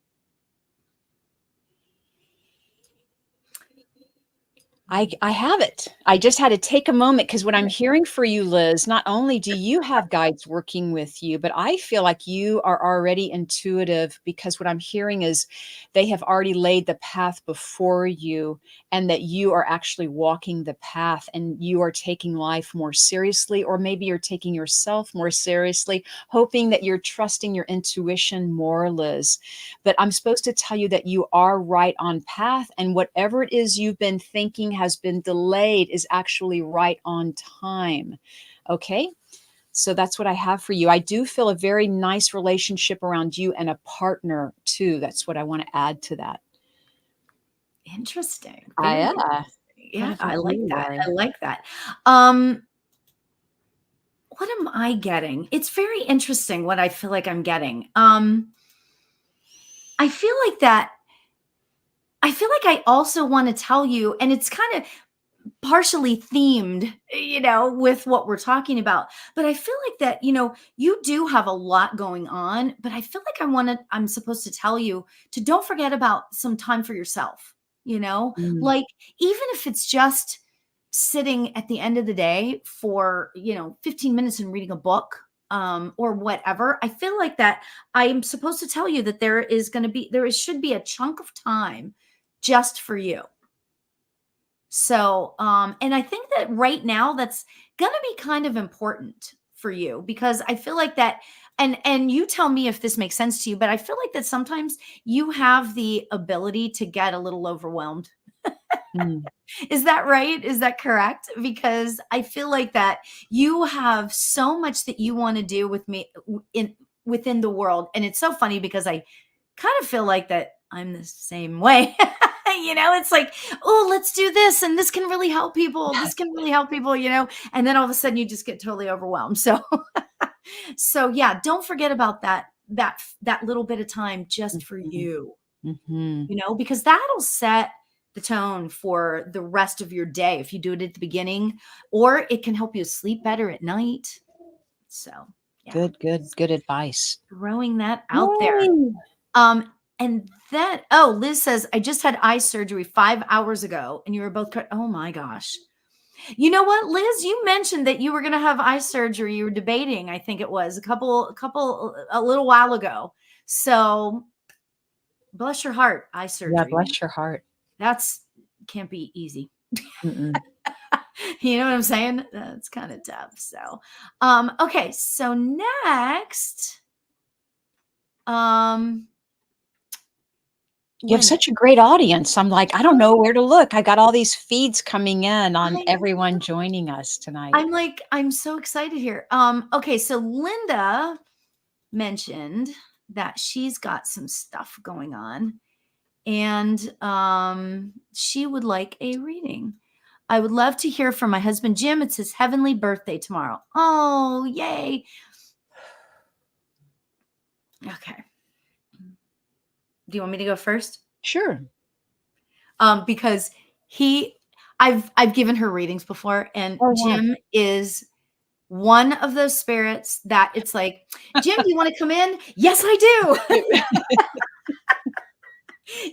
Speaker 2: I have it. I just had to take a moment, because what I'm hearing for you, Liz, not only do you have guides working with you, but I feel like you are already intuitive, because what I'm hearing is they have already laid the path before you, and that you are actually walking the path, and you are taking life more seriously, or maybe you're taking yourself more seriously, hoping that you're trusting your intuition more, Liz. But I'm supposed to tell you that you are right on path, and whatever it is you've been thinking has been delayed is actually right on time. Okay? So that's what I have for you. I do feel a very nice relationship around you and a partner too. That's what I want to add to that.
Speaker 1: Interesting.
Speaker 2: I,
Speaker 1: Very
Speaker 2: yeah.
Speaker 1: interesting. Yeah,
Speaker 2: What
Speaker 1: I
Speaker 2: about
Speaker 1: like
Speaker 2: you,
Speaker 1: that.
Speaker 2: Lori?
Speaker 1: I like that. What am I getting? It's very interesting what I feel like I'm getting. I feel like that. I feel like I also want to tell you, and it's kind of partially themed, with what we're talking about. But I feel like that, you do have a lot going on, but I feel like I'm supposed to tell you to don't forget about some time for yourself,
Speaker 2: Mm,
Speaker 1: like even if it's just sitting at the end of the day for, 15 minutes and reading a book. Or whatever. I feel like that I am supposed to tell you that should be a chunk of time just for you. So, and I think that right now that's going to be kind of important for you, because I feel like that, and you tell me if this makes sense to you, but I feel like that sometimes you have the ability to get a little overwhelmed.
Speaker 2: mm.
Speaker 1: Is that right? Is that correct? Because I feel like that you have so much that you want to do with me within the world. And it's so funny because I kind of feel like that I'm the same way. It's like, oh, let's do this. And this can really help people. This can really help people, and then all of a sudden you just get totally overwhelmed. So, so yeah, don't forget about that little bit of time just for
Speaker 2: Mhm,
Speaker 1: you,
Speaker 2: mhm.
Speaker 1: because that'll set the tone for the rest of your day if you do it at the beginning, or it can help you sleep better at night. So, yeah,
Speaker 2: Good advice.
Speaker 1: throwing that out there.
Speaker 2: Yay.
Speaker 1: And then, Liz says, I just had eye surgery 5 hours ago, and you were both oh my gosh. You know what, Liz? You mentioned that you were going to have eye surgery. You were debating, I think it was a little while ago. So, bless your heart, eye
Speaker 2: Yeah,
Speaker 1: surgery, man.
Speaker 2: bless your heart.
Speaker 1: That's can't be easy.
Speaker 2: Mm-mm.
Speaker 1: You know what I'm saying? That's kind of tough. So, okay. So next, um,
Speaker 2: You have
Speaker 1: Linda.
Speaker 2: such a great audience. I'm like, I don't know where to look. I got all these feeds coming in on
Speaker 1: I
Speaker 2: everyone joining us tonight.
Speaker 1: I'm so excited here. Okay, so Linda mentioned that she's got some stuff going on, and she would like a reading. I would love to hear from my husband Jim. It's his heavenly birthday tomorrow. Oh, yay. Okay. Do you want me to go first?
Speaker 2: Sure.
Speaker 1: Because I've given her readings before, and
Speaker 2: Oh, wow.
Speaker 1: Jim is one of those spirits that it's like, Jim, do you want to come in? Yes, I do.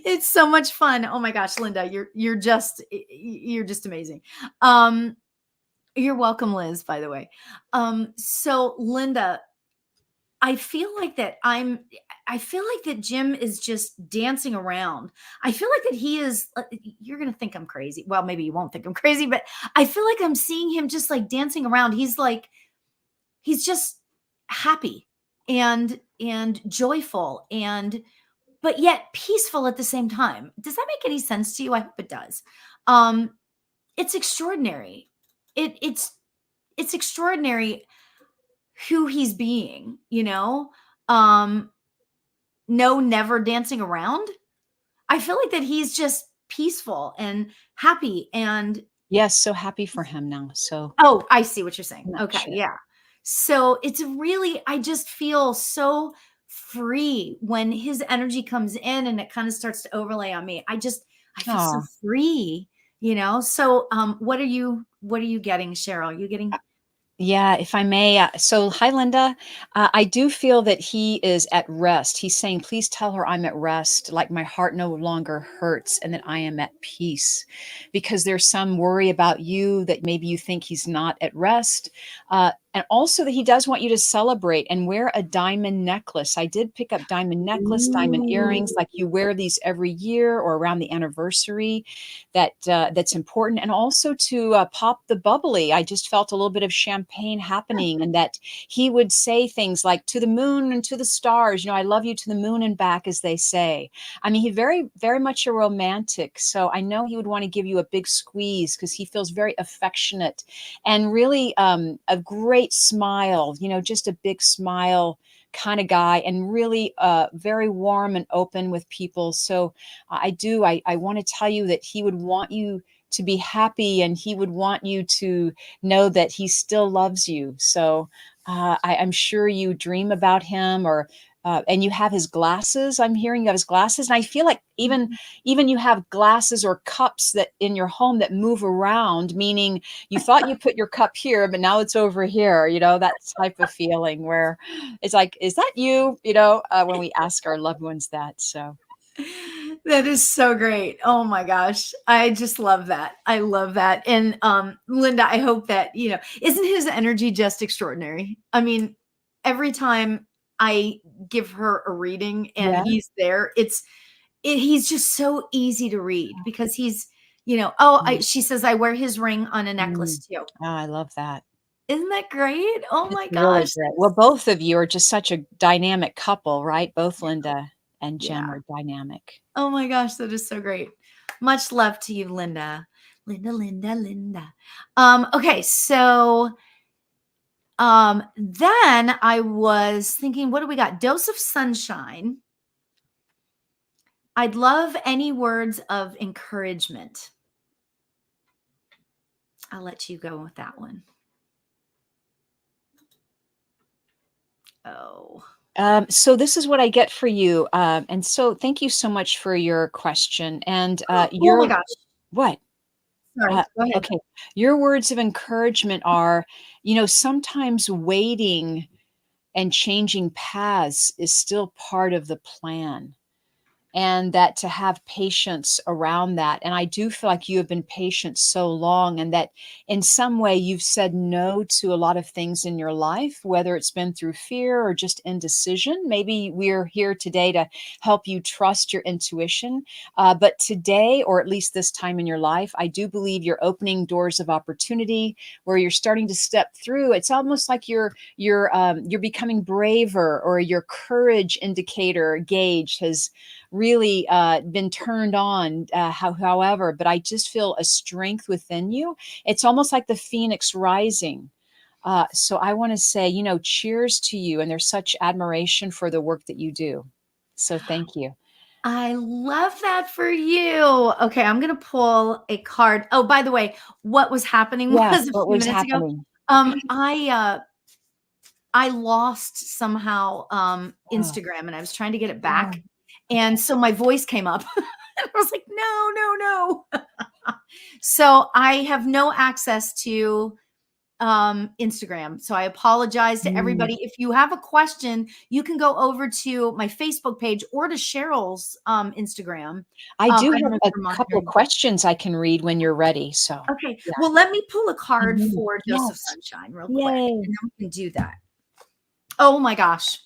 Speaker 1: It's so much fun. Oh my gosh, Linda, you're just amazing. You're welcome, Liz, by the way. So Linda, I feel like that Jim is just dancing around. I feel like that he is, you're going to think I'm crazy. Well, maybe you won't think I'm crazy, but I feel like I'm seeing him just like dancing around. He's just happy and joyful. And but yet peaceful at the same time. Does that make any sense to you? I hope it does. Um, it's extraordinary. It's extraordinary who he's being, you know? Um, no, never dancing around. I feel like that he's just peaceful and happy and
Speaker 2: Yes, so happy for him now. So
Speaker 1: oh, I see what you're saying.
Speaker 2: I'm not
Speaker 1: Okay,
Speaker 2: sure.
Speaker 1: yeah. So it's really, I just feel so free when his energy comes in and it kind of starts to overlay on me. I feel so
Speaker 2: Oh,
Speaker 1: free, you know? So what are you getting, Cheryl? You getting
Speaker 2: yeah, if I may. So, hi, Linda. I do feel that he is at rest. He's saying, please tell her I'm at rest, like my heart no longer hurts and that I am at peace. Because there's some worry about you that maybe you think he's not at rest. And also that he does want you to celebrate and wear a diamond necklace. I did pick up diamond necklace, diamond
Speaker 1: Ooh.
Speaker 2: earrings, like you wear these every year or around the anniversary. That's important, and also to pop the bubbly. I just felt a little bit of champagne happening, and that he would say things like "to the moon and to the stars." You know, I love you to the moon and back, as they say. I mean, he very much a romantic. So I know he would want to give you a big squeeze because he feels very affectionate and really a great smile. You know, just a big smile kind of guy, and really very warm and open with people. So I want to tell you that he would want you to be happy, and he would want you to know that he still loves you. So I'm sure you dream about him, or and you have his glasses. I'm hearing you have his glasses, and I feel like even you have glasses or cups that in your home that move around, meaning you thought you put your cup here, but now it's over here. You know, that type of feeling where it's like, is that you? You know, when we ask our loved ones that. So.
Speaker 1: That is so great. Oh my gosh. I just love that. I love that. And Linda, I hope that, you know, isn't his energy just extraordinary? I mean, every time I give her a reading and
Speaker 2: Yeah.
Speaker 1: he's there, he's just so easy to read because he's, you know, oh, she says I wear his ring on a necklace
Speaker 2: Mm.
Speaker 1: too.
Speaker 2: Oh, I love that.
Speaker 1: Isn't that great? Oh
Speaker 2: It's
Speaker 1: my
Speaker 2: really
Speaker 1: gosh.
Speaker 2: great. Well, both of you are just such a dynamic couple, right? Both
Speaker 1: Yeah.
Speaker 2: Linda and
Speaker 1: Yeah.
Speaker 2: Jem are dynamic.
Speaker 1: Oh my gosh, that is so great. Much love to you, Linda. Linda, Linda, Linda. Okay, so then I was thinking, what do we got? Dose of sunshine. I'd love any words of encouragement. I'll let you go with that one. Oh.
Speaker 2: So this is what I get for you. And so thank you so much for your question. And
Speaker 1: Oh my
Speaker 2: your
Speaker 1: gosh.
Speaker 2: what?
Speaker 1: Sorry. Go ahead.
Speaker 2: Okay. Your words of encouragement are, sometimes waiting and changing paths is still part of the plan. And that to have patience around that. And I do feel like you have been patient so long, and that in some way you've said no to a lot of things in your life, whether it's been through fear or just indecision. Maybe we're here today to help you trust your intuition. But today, or at least this time in your life, I do believe you're opening doors of opportunity where you're starting to step through. It's almost like you're becoming braver, or your courage indicator gauge has really been turned on, however, but I just feel a strength within you. It's almost like the phoenix rising. So I want to say, cheers to you. And there's such admiration for the work that you do. So thank you.
Speaker 1: I love that for you. Okay, I'm gonna pull a card. Oh, by the way, what was happening
Speaker 2: Yeah.
Speaker 1: was a
Speaker 2: What
Speaker 1: few
Speaker 2: was
Speaker 1: minutes ago.
Speaker 2: happening?
Speaker 1: I lost somehow
Speaker 2: Oh,
Speaker 1: Instagram and I was trying to get it
Speaker 2: oh,
Speaker 1: back.
Speaker 2: okay.
Speaker 1: And so my voice came up. And I was like, no, no, no. So I have no access to Instagram. So I apologize to
Speaker 2: Mm.
Speaker 1: everybody. If you have a question, you can go over to my Facebook page or to Cheryl's Instagram.
Speaker 2: I do
Speaker 1: I don't
Speaker 2: have
Speaker 1: know if
Speaker 2: a
Speaker 1: you're
Speaker 2: couple of
Speaker 1: monitoring.
Speaker 2: questions I can read when you're ready. So,
Speaker 1: Okay.
Speaker 2: yeah.
Speaker 1: Well, let me pull a card
Speaker 2: Mhm.
Speaker 1: for Joseph
Speaker 2: Yes.
Speaker 1: Sunshine real quick,
Speaker 2: Yay.
Speaker 1: and then we can do that. Oh my gosh.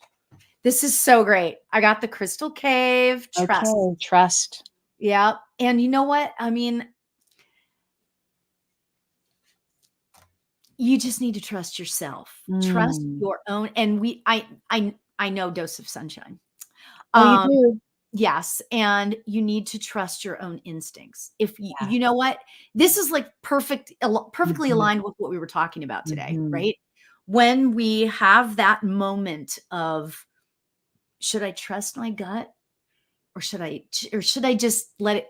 Speaker 1: This is so great. I got the Crystal Cave Trust.
Speaker 2: Okay. Trust.
Speaker 1: Yeah. And you know what? I mean, you just need to trust yourself. Trust
Speaker 2: Mm.
Speaker 1: your own. And I know Dose of Sunshine.
Speaker 2: Oh, you
Speaker 1: Um,
Speaker 2: do?
Speaker 1: Yes, and you need to trust your own instincts. If
Speaker 2: Yeah.
Speaker 1: you know what? This is like perfectly
Speaker 2: Mhm.
Speaker 1: aligned with what we were talking about today,
Speaker 2: Mhm.
Speaker 1: right? When we have that moment of, should I trust my gut, or should I just let it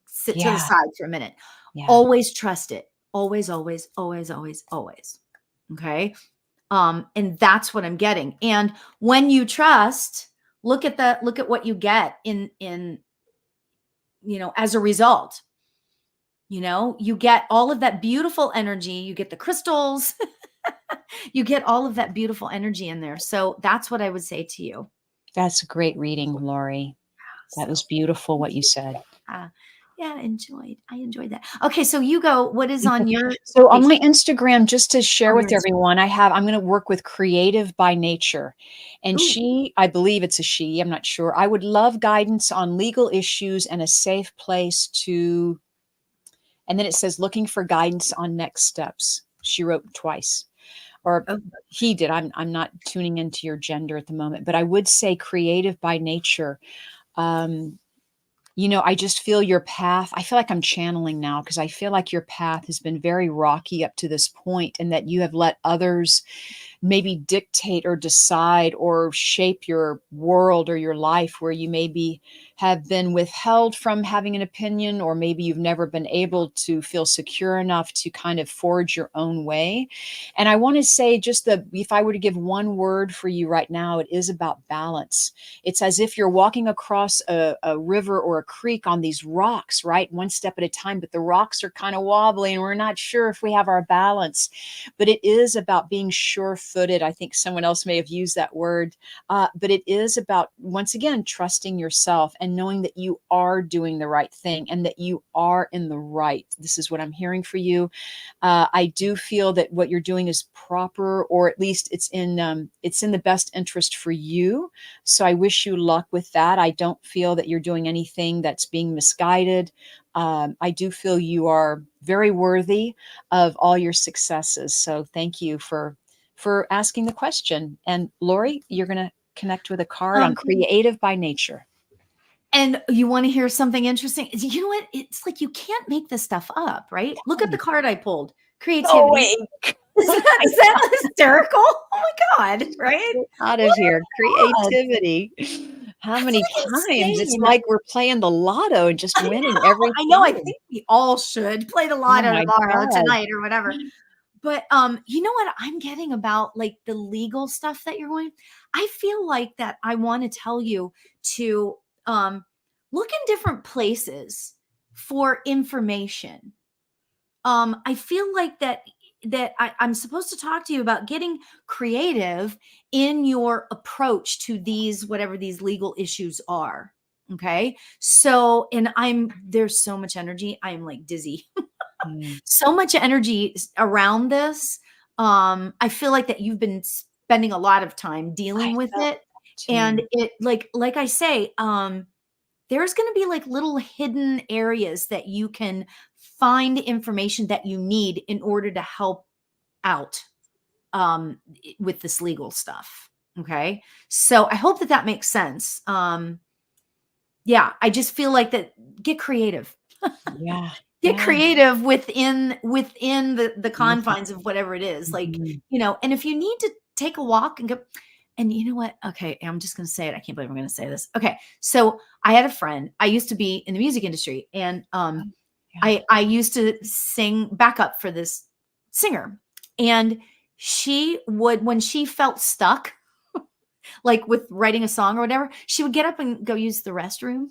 Speaker 1: sit to the
Speaker 2: Yeah.
Speaker 1: side for a minute?
Speaker 2: Yeah.
Speaker 1: Always trust it. Always, always, always, always, always. Okay? And that's what I'm getting. And when you trust, look at what you get in as a result. You get all of that beautiful energy, you get the crystals, you get all of that beautiful energy in there. So that's what I would say to you.
Speaker 2: That's a great reading, Lori. That was
Speaker 1: So
Speaker 2: beautiful what you said.
Speaker 1: uh, yeah, I enjoyed that. Okay, so you go. What is on
Speaker 2: Okay.
Speaker 1: your
Speaker 2: So on
Speaker 1: face
Speaker 2: my Instagram, just to share
Speaker 1: on your
Speaker 2: with
Speaker 1: Instagram?
Speaker 2: everyone, I'm going to work with Creative by Nature. And
Speaker 1: Ooh,
Speaker 2: I believe it's a she, I'm not sure. I would love guidance on legal issues and a safe place to, and then it says looking for guidance on next steps. She wrote twice. Or
Speaker 1: oh,
Speaker 2: he did. I'm not tuning into your gender at the moment, but I would say Creative by Nature. Um, I just feel your path. I feel like I'm channeling now because I feel like your path has been very rocky up to this point, and that you have let others maybe dictate or decide or shape your world or your life, where you maybe have been withheld from having an opinion, or maybe you've never been able to feel secure enough to kind of forge your own way. And I want to say, if I were to give one word for you right now, it is about balance. It's as if you're walking across a river or a creek on these rocks, right? One step at a time, but the rocks are kind of wobbly and we're not sure if we have our balance. But it is about being sure footed. I think someone else may have used that word. But it is about, once again, trusting yourself and knowing that you are doing the right thing and that you are in the right. This is what I'm hearing for you. I do feel that what you're doing is proper, or at least it's in the best interest for you. So I wish you luck with that. I don't feel that you're doing anything that's being misguided. I do feel you are very worthy of all your successes. So thank you for asking the question. And Lori, you're going to connect with a card on
Speaker 1: um,
Speaker 2: Creative by Nature.
Speaker 1: and you want to hear something interesting? You know what? It's like you can't make this stuff up, right? Look at the card I pulled.
Speaker 2: No
Speaker 1: Creativity.
Speaker 2: way.
Speaker 1: Is
Speaker 2: Oh
Speaker 1: that,
Speaker 2: my
Speaker 1: is that hysterical? Oh my God, right?
Speaker 2: Get out of
Speaker 1: Oh
Speaker 2: here.
Speaker 1: my God.
Speaker 2: Creativity. How
Speaker 1: That's
Speaker 2: many
Speaker 1: like
Speaker 2: times? It's
Speaker 1: insane.
Speaker 2: like we're playing the lotto and just winning every
Speaker 1: I know. I
Speaker 2: time.
Speaker 1: think we all should play the
Speaker 2: Oh
Speaker 1: lotto
Speaker 2: my
Speaker 1: tomorrow,
Speaker 2: God.
Speaker 1: tonight, or whatever. But you know what I'm getting about like the legal stuff that you're going? I feel like that I want to tell you to look in different places for information. I feel like I'm supposed to talk to you about getting creative in your approach to these, whatever these legal issues are. Okay. So, and there's so much energy. I'm like dizzy.
Speaker 2: Mm,
Speaker 1: So much energy around this. I feel like that you've been spending a lot of time
Speaker 2: I
Speaker 1: dealing with
Speaker 2: felt
Speaker 1: it. And
Speaker 2: too.
Speaker 1: it, like I say, there's going to be like little hidden areas that you can find information that you need in order to help out with this legal stuff. Okay. So I hope that that makes sense. Yeah, I just feel like that. Get creative.
Speaker 2: Yeah.
Speaker 1: Get
Speaker 2: Yeah.
Speaker 1: creative within the
Speaker 2: With it.
Speaker 1: confines of whatever it is. Like,
Speaker 2: Mhm.
Speaker 1: and if you need to take a walk and go, and you know what? Okay, I'm just going to say it. I can't believe I'm going to say this. Okay, so I had a friend. I used to be in the music industry, and
Speaker 2: Yeah.
Speaker 1: I used to sing backup for this singer, and she would, when she felt stuck, like with writing a song or whatever, she would get up and go use the restroom.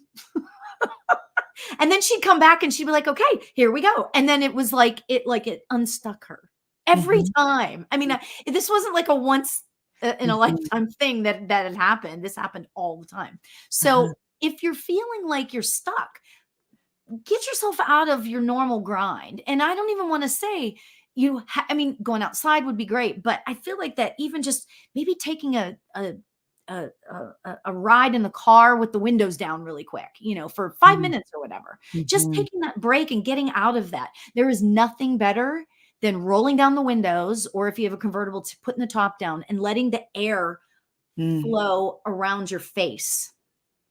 Speaker 1: And then she'd come back and she'd be like, okay, here we go. And then it was like it unstuck her every
Speaker 2: Mhm.
Speaker 1: time. I mean, this wasn't like a once in a
Speaker 2: Mhm.
Speaker 1: lifetime thing that had happened. This happened all the time.
Speaker 2: Uh-huh.
Speaker 1: So if you're feeling like you're stuck, get yourself out of your normal grind. And I don't even want to say I mean, going outside would be great, but I feel like that even just maybe taking a ride in the car with the windows down really quick, for 5 minutes or whatever. Just
Speaker 2: Mhm.
Speaker 1: taking that break and getting out of that. There is nothing better than rolling down the windows, or if you have a convertible, to putting the top down and letting the air
Speaker 2: Mm.
Speaker 1: flow around your face.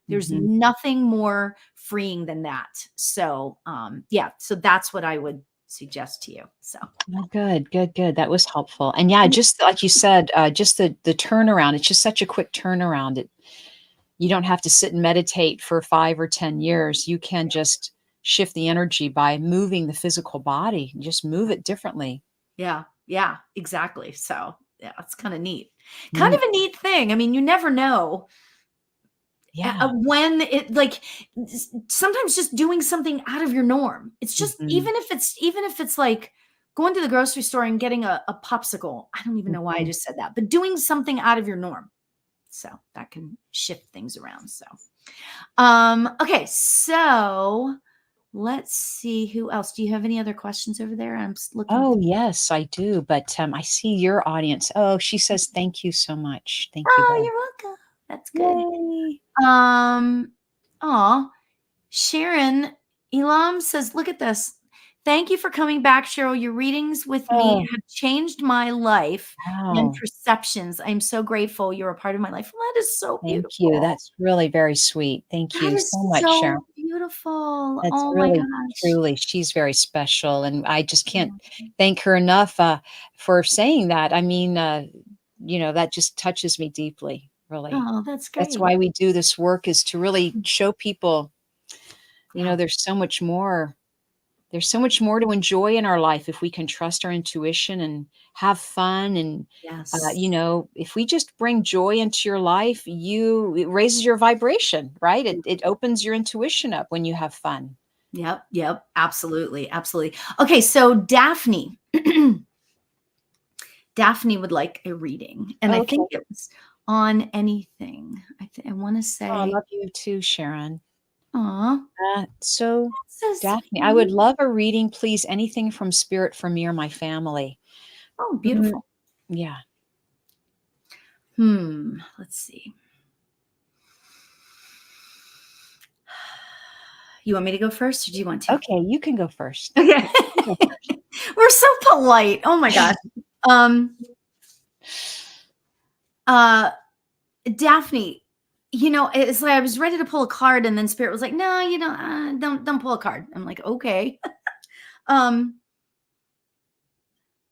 Speaker 1: There's
Speaker 2: Mhm.
Speaker 1: nothing more freeing than that. So, yeah, so that's what I would suggest to you. So,
Speaker 2: Oh, good, good, good. That was helpful. And yeah, just like you said, just the turnaround. It's just such a quick turnaround. You don't have to sit and meditate for 5 or 10 years. You can just shift the energy by moving the physical body. Just move it differently.
Speaker 1: yeah, yeah, exactly. So, yeah, it's kind of neat. Kind of
Speaker 2: Neat.
Speaker 1: a neat thing. I mean, you never know
Speaker 2: Yeah.
Speaker 1: when it like sometimes just doing something out of your norm. It's just
Speaker 2: Mhm.
Speaker 1: even if it's like going to the grocery store and getting a popsicle. I don't even know why I
Speaker 2: Mhm.
Speaker 1: just said that, but doing something out of your norm. So that can shift things around. So, okay. So let's see who else. Do you have any other questions over there? I'm just looking.
Speaker 2: Oh, yes, I do, but, I see your audience. Oh, she says, "Thank you so much." Thank you
Speaker 1: Oh,
Speaker 2: both.
Speaker 1: you're welcome. That's good.
Speaker 2: Yay.
Speaker 1: Um, aw, Sharon Elam says, "Look at this. Thank you for coming back, Cheryl. Your readings with me
Speaker 2: Oh,
Speaker 1: have changed my life and
Speaker 2: wow.
Speaker 1: perceptions. I'm so grateful you're a part of my life." Well, that is so
Speaker 2: Thank you.
Speaker 1: beautiful.
Speaker 2: That's really very sweet. Thank
Speaker 1: That
Speaker 2: you
Speaker 1: is
Speaker 2: so much, Sharon.
Speaker 1: so beautiful.
Speaker 2: That's
Speaker 1: Oh my
Speaker 2: really,
Speaker 1: gosh.
Speaker 2: truly, she's very special, and I just can't
Speaker 1: Yeah.
Speaker 2: thank her enough, for saying that. I mean, that just touches me deeply, really.
Speaker 1: Oh, that's
Speaker 2: That's
Speaker 1: great.
Speaker 2: why we do this work, is to really show people,
Speaker 1: Yeah.
Speaker 2: there's so much more. There's so much more to enjoy in our life if we can trust our intuition and have fun, and,
Speaker 1: Yes.
Speaker 2: if we just bring joy into your life, it raises your vibration, right? It opens your intuition up when you have fun.
Speaker 1: Yep, yep, absolutely, absolutely. Okay, so Daphne, Daphne would like a reading, and I
Speaker 2: Okay.
Speaker 1: think it was on anything. I want to
Speaker 2: Oh, I
Speaker 1: say,
Speaker 2: love you too, Sharon.
Speaker 1: "Aw,
Speaker 2: So,
Speaker 1: that's so
Speaker 2: Daphne, I would
Speaker 1: sweet."
Speaker 2: love a reading, please. Anything from spirit for me or my family.
Speaker 1: Oh,
Speaker 2: Mm,
Speaker 1: beautiful.
Speaker 2: yeah.
Speaker 1: Let's see. You want me to go first, or do you want to?
Speaker 2: Okay, you can go first.
Speaker 1: Okay.
Speaker 2: You go first.
Speaker 1: We're so polite. Oh my gosh. Um, uh, Daphne, it's like I was ready to pull a card, and then Spirit was like, "No, you don't pull a card." I'm like, "Okay." Um,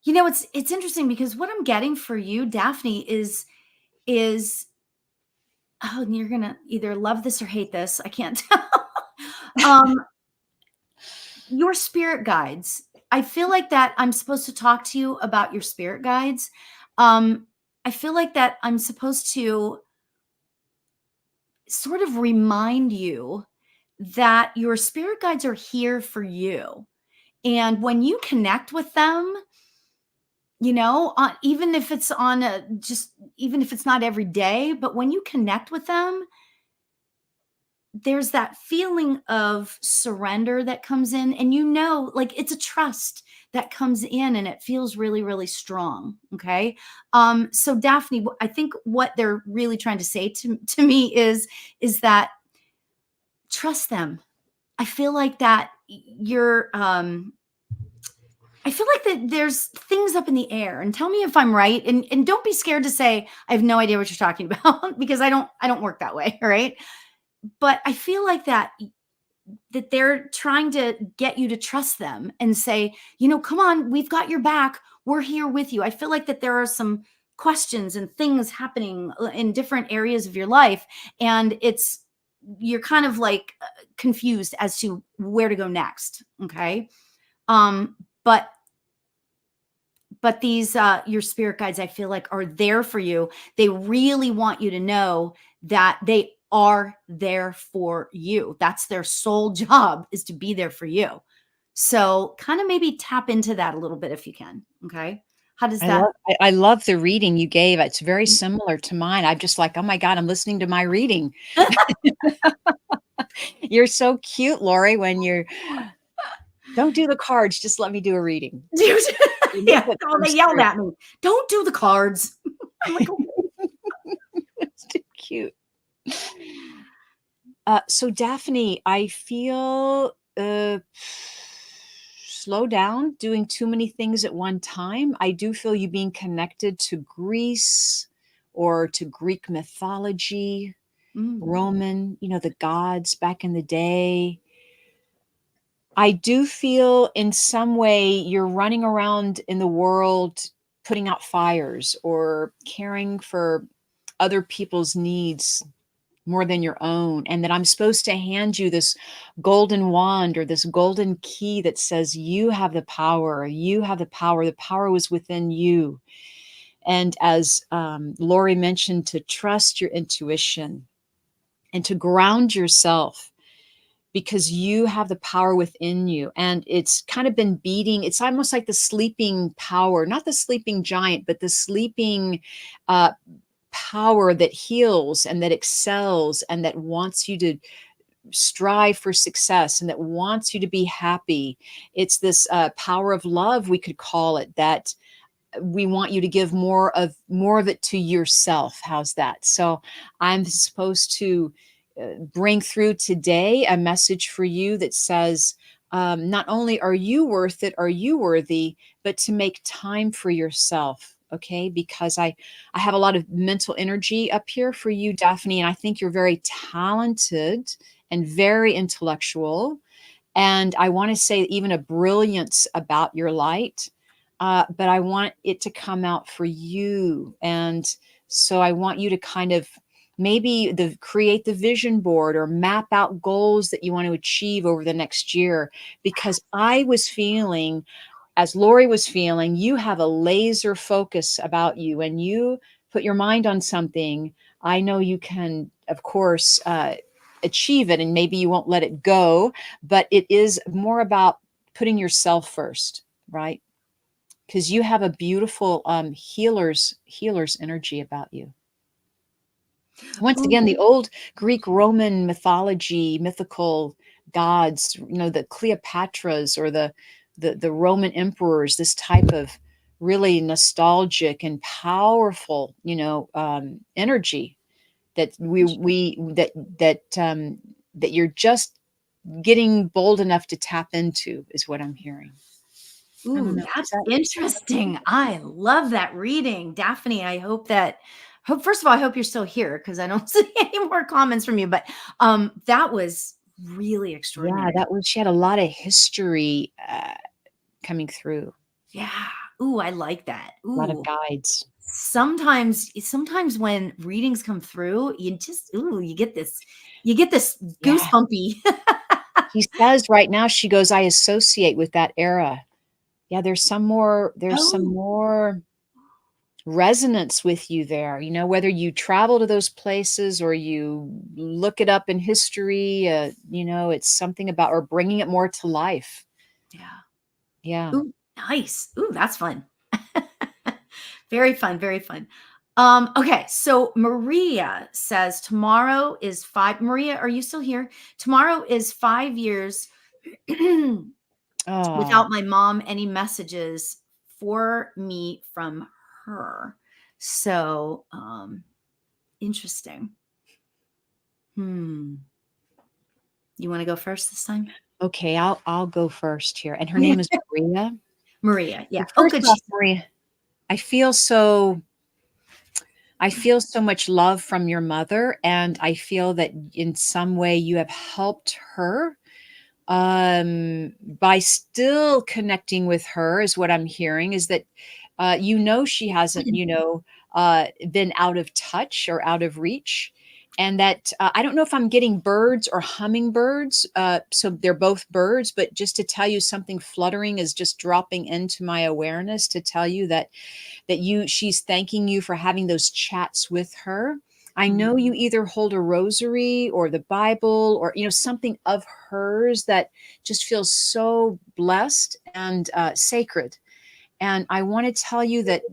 Speaker 1: it's interesting because what I'm getting for you, Daphne, is oh, and you're gonna either love this or hate this. I can't tell. um, your spirit guides. I feel like that I'm supposed to talk to you about your spirit guides. I feel like that I'm supposed to sort of remind you that your spirit guides are here for you. And when you connect with them, even if it's on a just even if it's not every day, but when you connect with them, there's that feeling of surrender that comes in, and like it's a trust that comes in, and it feels really, really strong. Okay. So Daphne, I think what they're really trying to say to me is that trust them. I feel like that you're I feel like that there's things up in the air, and tell me if I'm right, and don't be scared to say I have no idea what you're talking about because I don't work that way, all right? But I feel like that they're trying to get you to trust them and say, come on, we've got your back. We're here with you. I feel like that there are some questions and things happening in different areas of your life, and you're kind of like confused as to where to go next, okay? Um but these your spirit guides, I feel like, are there for you. They really want you to know that they are there for you. That's their sole job, is to be there for you. So kind of maybe tap into that a little bit if you can. Okay, how does that?
Speaker 2: I love the reading you gave. It's very similar to mine. I'm just like, "Oh my god, I'm listening to my reading." You're so cute, Lori, when you're, "Don't do the cards, just let me do a reading." You know
Speaker 1: Yeah,
Speaker 2: what
Speaker 1: oh, they
Speaker 2: comes
Speaker 1: yelled
Speaker 2: through.
Speaker 1: at me, don't do the cards. I'm like, okay.
Speaker 2: It's too cute. So Daphne, I feel, slow down doing too many things at one time. I do feel you being connected to Greece or to Greek mythology.
Speaker 1: Mm.
Speaker 2: Roman, the gods back in the day. I do feel in some way you're running around in the world putting out fires or caring for other people's needs more than your own. And that I'm supposed to hand you this golden wand or this golden key that says, you have the power, you have the power. The power was within you. And as Lori mentioned, to trust your intuition and to ground yourself because you have the power within you. And it's kind of been beating, it's almost like the sleeping power, not the sleeping giant, but the sleeping uh, power that heals and that excels and that wants you to strive for success and that wants you to be happy. It's this power of love, we could call it, that we want you to give more of it to yourself. How's that? So I'm supposed to bring through today a message for you that says, not only are you worth it, are you worthy, but to make time for yourself. Okay, because I have a lot of mental energy up here for you, Daphne, and I think you're very talented and very intellectual. And I want to say even a brilliance about your light, but I want it to come out for you. And so I want you to kind of maybe create the vision board or map out goals that you want to achieve over the next year. Because I was feeling, as Lori was feeling, you have a laser focus about you. When you put your mind on something, I know you can, of course, achieve it, and maybe you won't let it go, but it is more about putting yourself first, right? Because you have a beautiful healer's energy about you. Once again, the
Speaker 1: Ooh.
Speaker 2: old Greek Roman mythology, mythical gods, the Cleopatras or the Roman emperors, this type of really nostalgic and powerful, energy that that you're just getting bold enough to tap into is what I'm hearing. I don't
Speaker 1: Ooh,
Speaker 2: know. Is
Speaker 1: that's
Speaker 2: that
Speaker 1: interesting. I love that reading. Daphne, I hope that first of all, I hope you're still here because I don't see any more comments from you, but that was really
Speaker 2: yeah,
Speaker 1: extraordinary.
Speaker 2: that was she had a lot of history coming through,
Speaker 1: Yeah. Ooh, I like that.
Speaker 2: a lot of
Speaker 1: Ooh.
Speaker 2: guides.
Speaker 1: Sometimes when readings come through, you get this
Speaker 2: Yeah.
Speaker 1: goosebumpy.
Speaker 2: She says right now, she goes, I associate with that era. Yeah, there's some more resonance with you there. Whether you travel to those places or you look it up in history, it's something about or bringing it more to life.
Speaker 1: Yeah.
Speaker 2: Yeah.
Speaker 1: Ooh, nice. Ooh, that's fun. Very fun, very fun. Okay, so Maria says tomorrow is Maria, are you still here? Tomorrow is 5 years
Speaker 2: Oh,
Speaker 1: without my mom any messages for me from her. So, interesting. You want to go first this time?
Speaker 2: okay. I'll go first here. And her name is Maria.
Speaker 1: Maria. Yeah.
Speaker 2: Well,
Speaker 1: Oh,
Speaker 2: first
Speaker 1: good.
Speaker 2: off, Maria, I feel so I feel so much love from your mother, and I feel that in some way you have helped her by still connecting with her. Is what I'm hearing is that she hasn't been out of touch or out of reach. And that I don't know if I'm getting birds or hummingbirds. So they're both birds, but just to tell you, something fluttering is just dropping into my awareness to tell you that she's thanking you for having those chats with her. I know you either hold a rosary or the Bible or something of hers that just feels so blessed and sacred. And I want to tell you that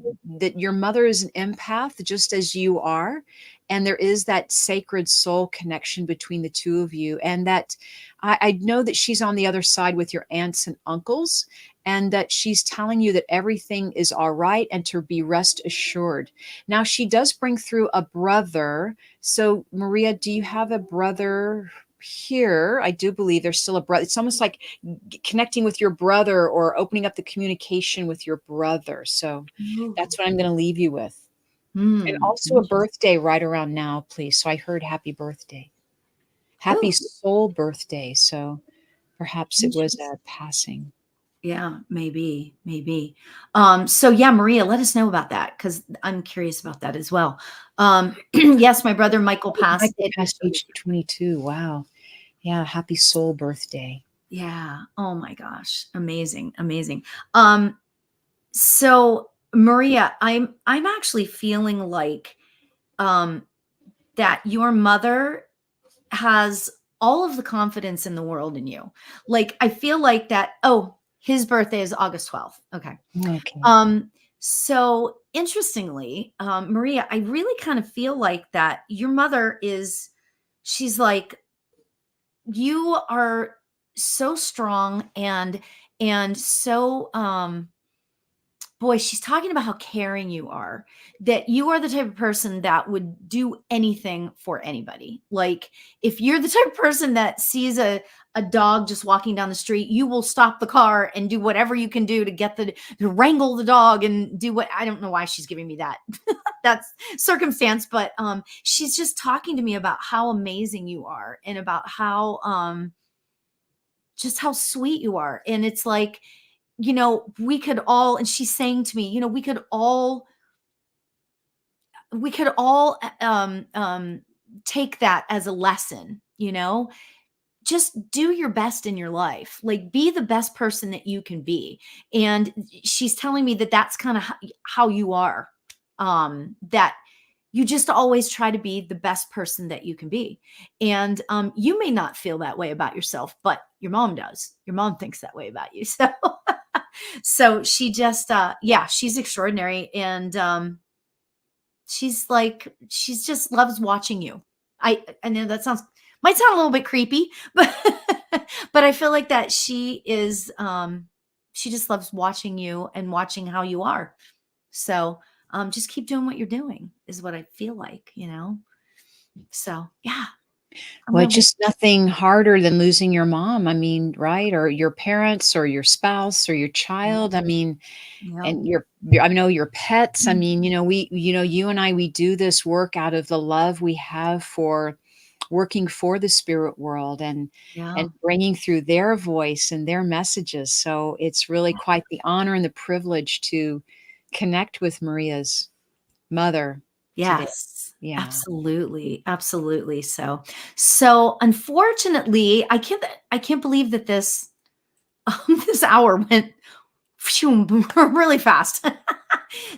Speaker 2: your mother is an empath, just as you are. And there is that sacred soul connection between the two of you. And that I know that she's on the other side with your aunts and uncles, and that she's telling you that everything is all right and to be rest assured. Now, she does bring through a brother. So, Maria, do you have a brother here? I do believe there's still a brother. It's almost like connecting with your brother or opening up the communication with your brother. So
Speaker 1: Ooh.
Speaker 2: that's what I'm going to leave you with. And
Speaker 1: Hmm.
Speaker 2: also a birthday right around now, please. So I heard happy birthday. Happy
Speaker 1: Oh,
Speaker 2: soul birthday. So perhaps it was
Speaker 1: interesting.
Speaker 2: a passing.
Speaker 1: Yeah, maybe, maybe. So yeah, Maria, let us know about that because I'm curious about that as well. Yes, my brother Michael
Speaker 2: Oh,
Speaker 1: passed
Speaker 2: Michael
Speaker 1: at age
Speaker 2: passed age 22. Wow. Yeah, happy soul birthday.
Speaker 1: yeah. Oh my gosh. Amazing. Amazing. Um, so Maria, I'm actually feeling like um that your mother has all of the confidence in the world in you. Like I feel like that, oh, his birthday is August 12th. Okay.
Speaker 2: Okay.
Speaker 1: Um, so interestingly, Maria, I really kind of feel like that your mother is, she's like, you are so strong and so boy, she's talking about how caring you are, that you are the type of person that would do anything for anybody. Like if you're the type of person that sees a dog just walking down the street, you will stop the car and do whatever you can do to get the to wrangle the dog and do what I don't know why she's giving me that. That's circumstance, but she's just talking to me about how amazing you are and about how just how sweet you are. And it's like, we could all, and she's saying to me, we could all take that as a lesson, just do your best in your life, like be the best person that you can be. And she's telling me that that's kind of how you are, that you just always try to be the best person that you can be. And you may not feel that way about yourself, but your mom does. Your mom thinks that way about you. So she just yeah, she's extraordinary. And she's like, she's just loves watching you. I know that sounds, might sound a little bit creepy, but but I feel like that she just loves watching you and watching how you are. So just keep doing what you're doing is what I feel like. So yeah, I'm
Speaker 2: Well,
Speaker 1: gonna
Speaker 2: it's
Speaker 1: leave.
Speaker 2: just nothing harder than losing your mom. I mean, right? Or your parents or your spouse or your
Speaker 1: Yep,
Speaker 2: child. I mean,
Speaker 1: yep,
Speaker 2: and I know your pets. I mean, you and I, we do this work out of the love we have for working for the spirit world and
Speaker 1: yeah.
Speaker 2: bringing through their voice and their messages. So it's really quite the honor and the privilege to connect with Maria's mother today.
Speaker 1: Yes,
Speaker 2: Yeah.
Speaker 1: absolutely, absolutely. So unfortunately, I can't believe that this this hour went phew, really fast.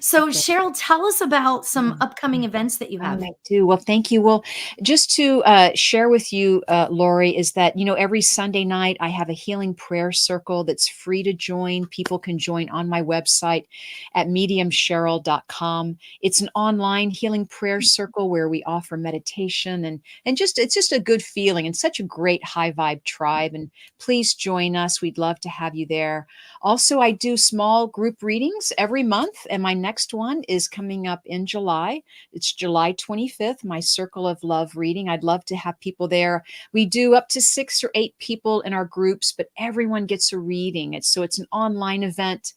Speaker 1: So Cheryl, tell us about some upcoming events that you have.
Speaker 2: I do. Well, thank you. Well, just to share with you, Lori, is that, every Sunday night I have a healing prayer circle that's free to join. People can join on my website at mediumcheryl.com. It's an online healing prayer circle where we offer meditation and it's just a good feeling and such a great high vibe tribe. And please join us. We'd love to have you there. Also, I do small group readings every month, and my next one is coming up in July. It's July 25th, my Circle of Love reading. I'd love to have people there. We do up to 6 or 8 people in our groups, but everyone gets a reading. It's an online event.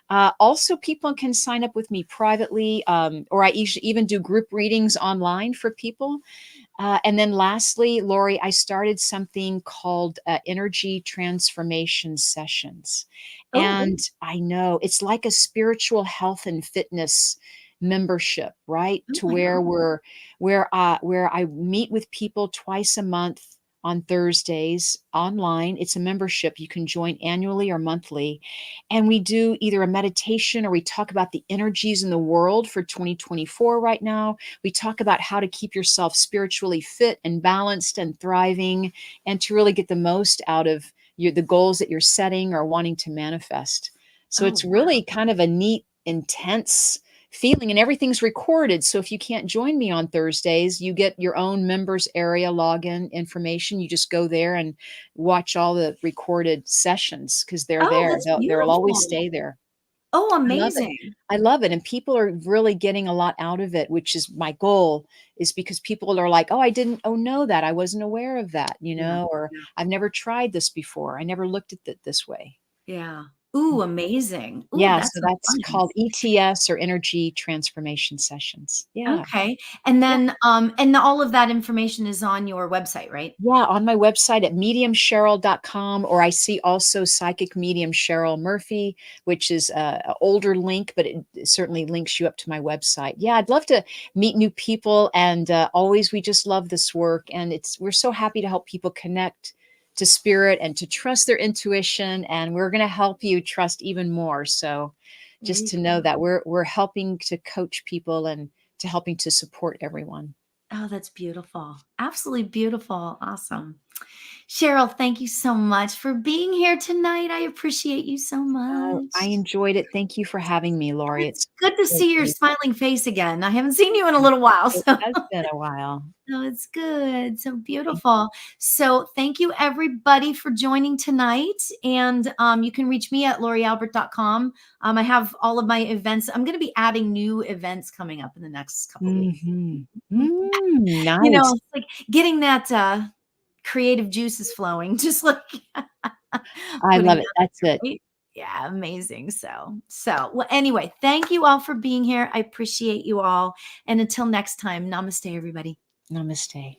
Speaker 2: Also, people can sign up with me privately, or I even do group readings online for people. And then lastly, Lori, I started something called energy transformation sessions.
Speaker 1: Oh,
Speaker 2: And I know it's like a spiritual health and fitness membership, right?
Speaker 1: oh
Speaker 2: To
Speaker 1: my
Speaker 2: where
Speaker 1: God.
Speaker 2: where I meet with people twice a month on Thursdays online. It's a membership. You can join annually or monthly. And we do either a meditation or we talk about the energies in the world for 2024 right now. We talk about how to keep yourself spiritually fit and balanced and thriving and to really get the most out of the goals that you're setting or wanting to manifest. So
Speaker 1: Oh
Speaker 2: it's
Speaker 1: wow.
Speaker 2: really kind of a neat, intense feeling, and everything's recorded. So if you can't join me on Thursdays, you get your own members area login information. You just go there and watch all the recorded sessions because they're
Speaker 1: Oh,
Speaker 2: there.
Speaker 1: that's
Speaker 2: They'll always
Speaker 1: beautiful.
Speaker 2: stay there.
Speaker 1: Oh,
Speaker 2: I love it.
Speaker 1: amazing.
Speaker 2: I love it. And people are really getting a lot out of it, which is my goal, is because people are like, oh, I didn't know that. I wasn't aware of that,
Speaker 1: Yeah.
Speaker 2: or
Speaker 1: Yeah.
Speaker 2: I've never tried this before. I never looked at it this way.
Speaker 1: Yeah. Ooh, amazing. Ooh,
Speaker 2: Yeah,
Speaker 1: that
Speaker 2: so
Speaker 1: sounds
Speaker 2: that's
Speaker 1: fun.
Speaker 2: called ETS, or energy transformation sessions. Yeah.
Speaker 1: Okay. And
Speaker 2: Yeah.
Speaker 1: then, and all of that information is on your website, right?
Speaker 2: Yeah, on my website at mediumcheryl.com, or I see also psychic medium Cheryl Murphy, which is a older link, but it certainly links you up to my website. Yeah, I'd love to meet new people, and always we just love this work, and we're so happy to help people connect to spirit and to trust their intuition, and we're going to help you trust even more. So
Speaker 1: There
Speaker 2: just
Speaker 1: you
Speaker 2: to
Speaker 1: go.
Speaker 2: know that we're helping to coach people and to helping to support everyone.
Speaker 1: Oh, that's beautiful. Absolutely beautiful. Awesome. Cheryl, thank you so much for being here tonight. I appreciate you so
Speaker 2: I
Speaker 1: much.
Speaker 2: enjoyed it. Thank you for having me, Lori.
Speaker 1: It's
Speaker 2: It's
Speaker 1: good to
Speaker 2: so
Speaker 1: see your
Speaker 2: great.
Speaker 1: smiling face again. I haven't seen you in a little while,
Speaker 2: It
Speaker 1: so
Speaker 2: has been a while.
Speaker 1: no, it's good. So
Speaker 2: Thank
Speaker 1: beautiful. So thank you everybody for joining tonight. And you can reach me at lauriealbert.com. I have all of my events. I'm going to be adding new events coming up in the next couple of weeks.
Speaker 2: Mhm.
Speaker 1: You know,
Speaker 2: Nice.
Speaker 1: it's like getting that creative juices flowing, just like
Speaker 2: I
Speaker 1: putting
Speaker 2: love
Speaker 1: it
Speaker 2: it. That's
Speaker 1: out
Speaker 2: it.
Speaker 1: there, right? Yeah, amazing. So well, anyway, thank you all for being here. I appreciate you all. And until next time, namaste, everybody.
Speaker 2: Namaste.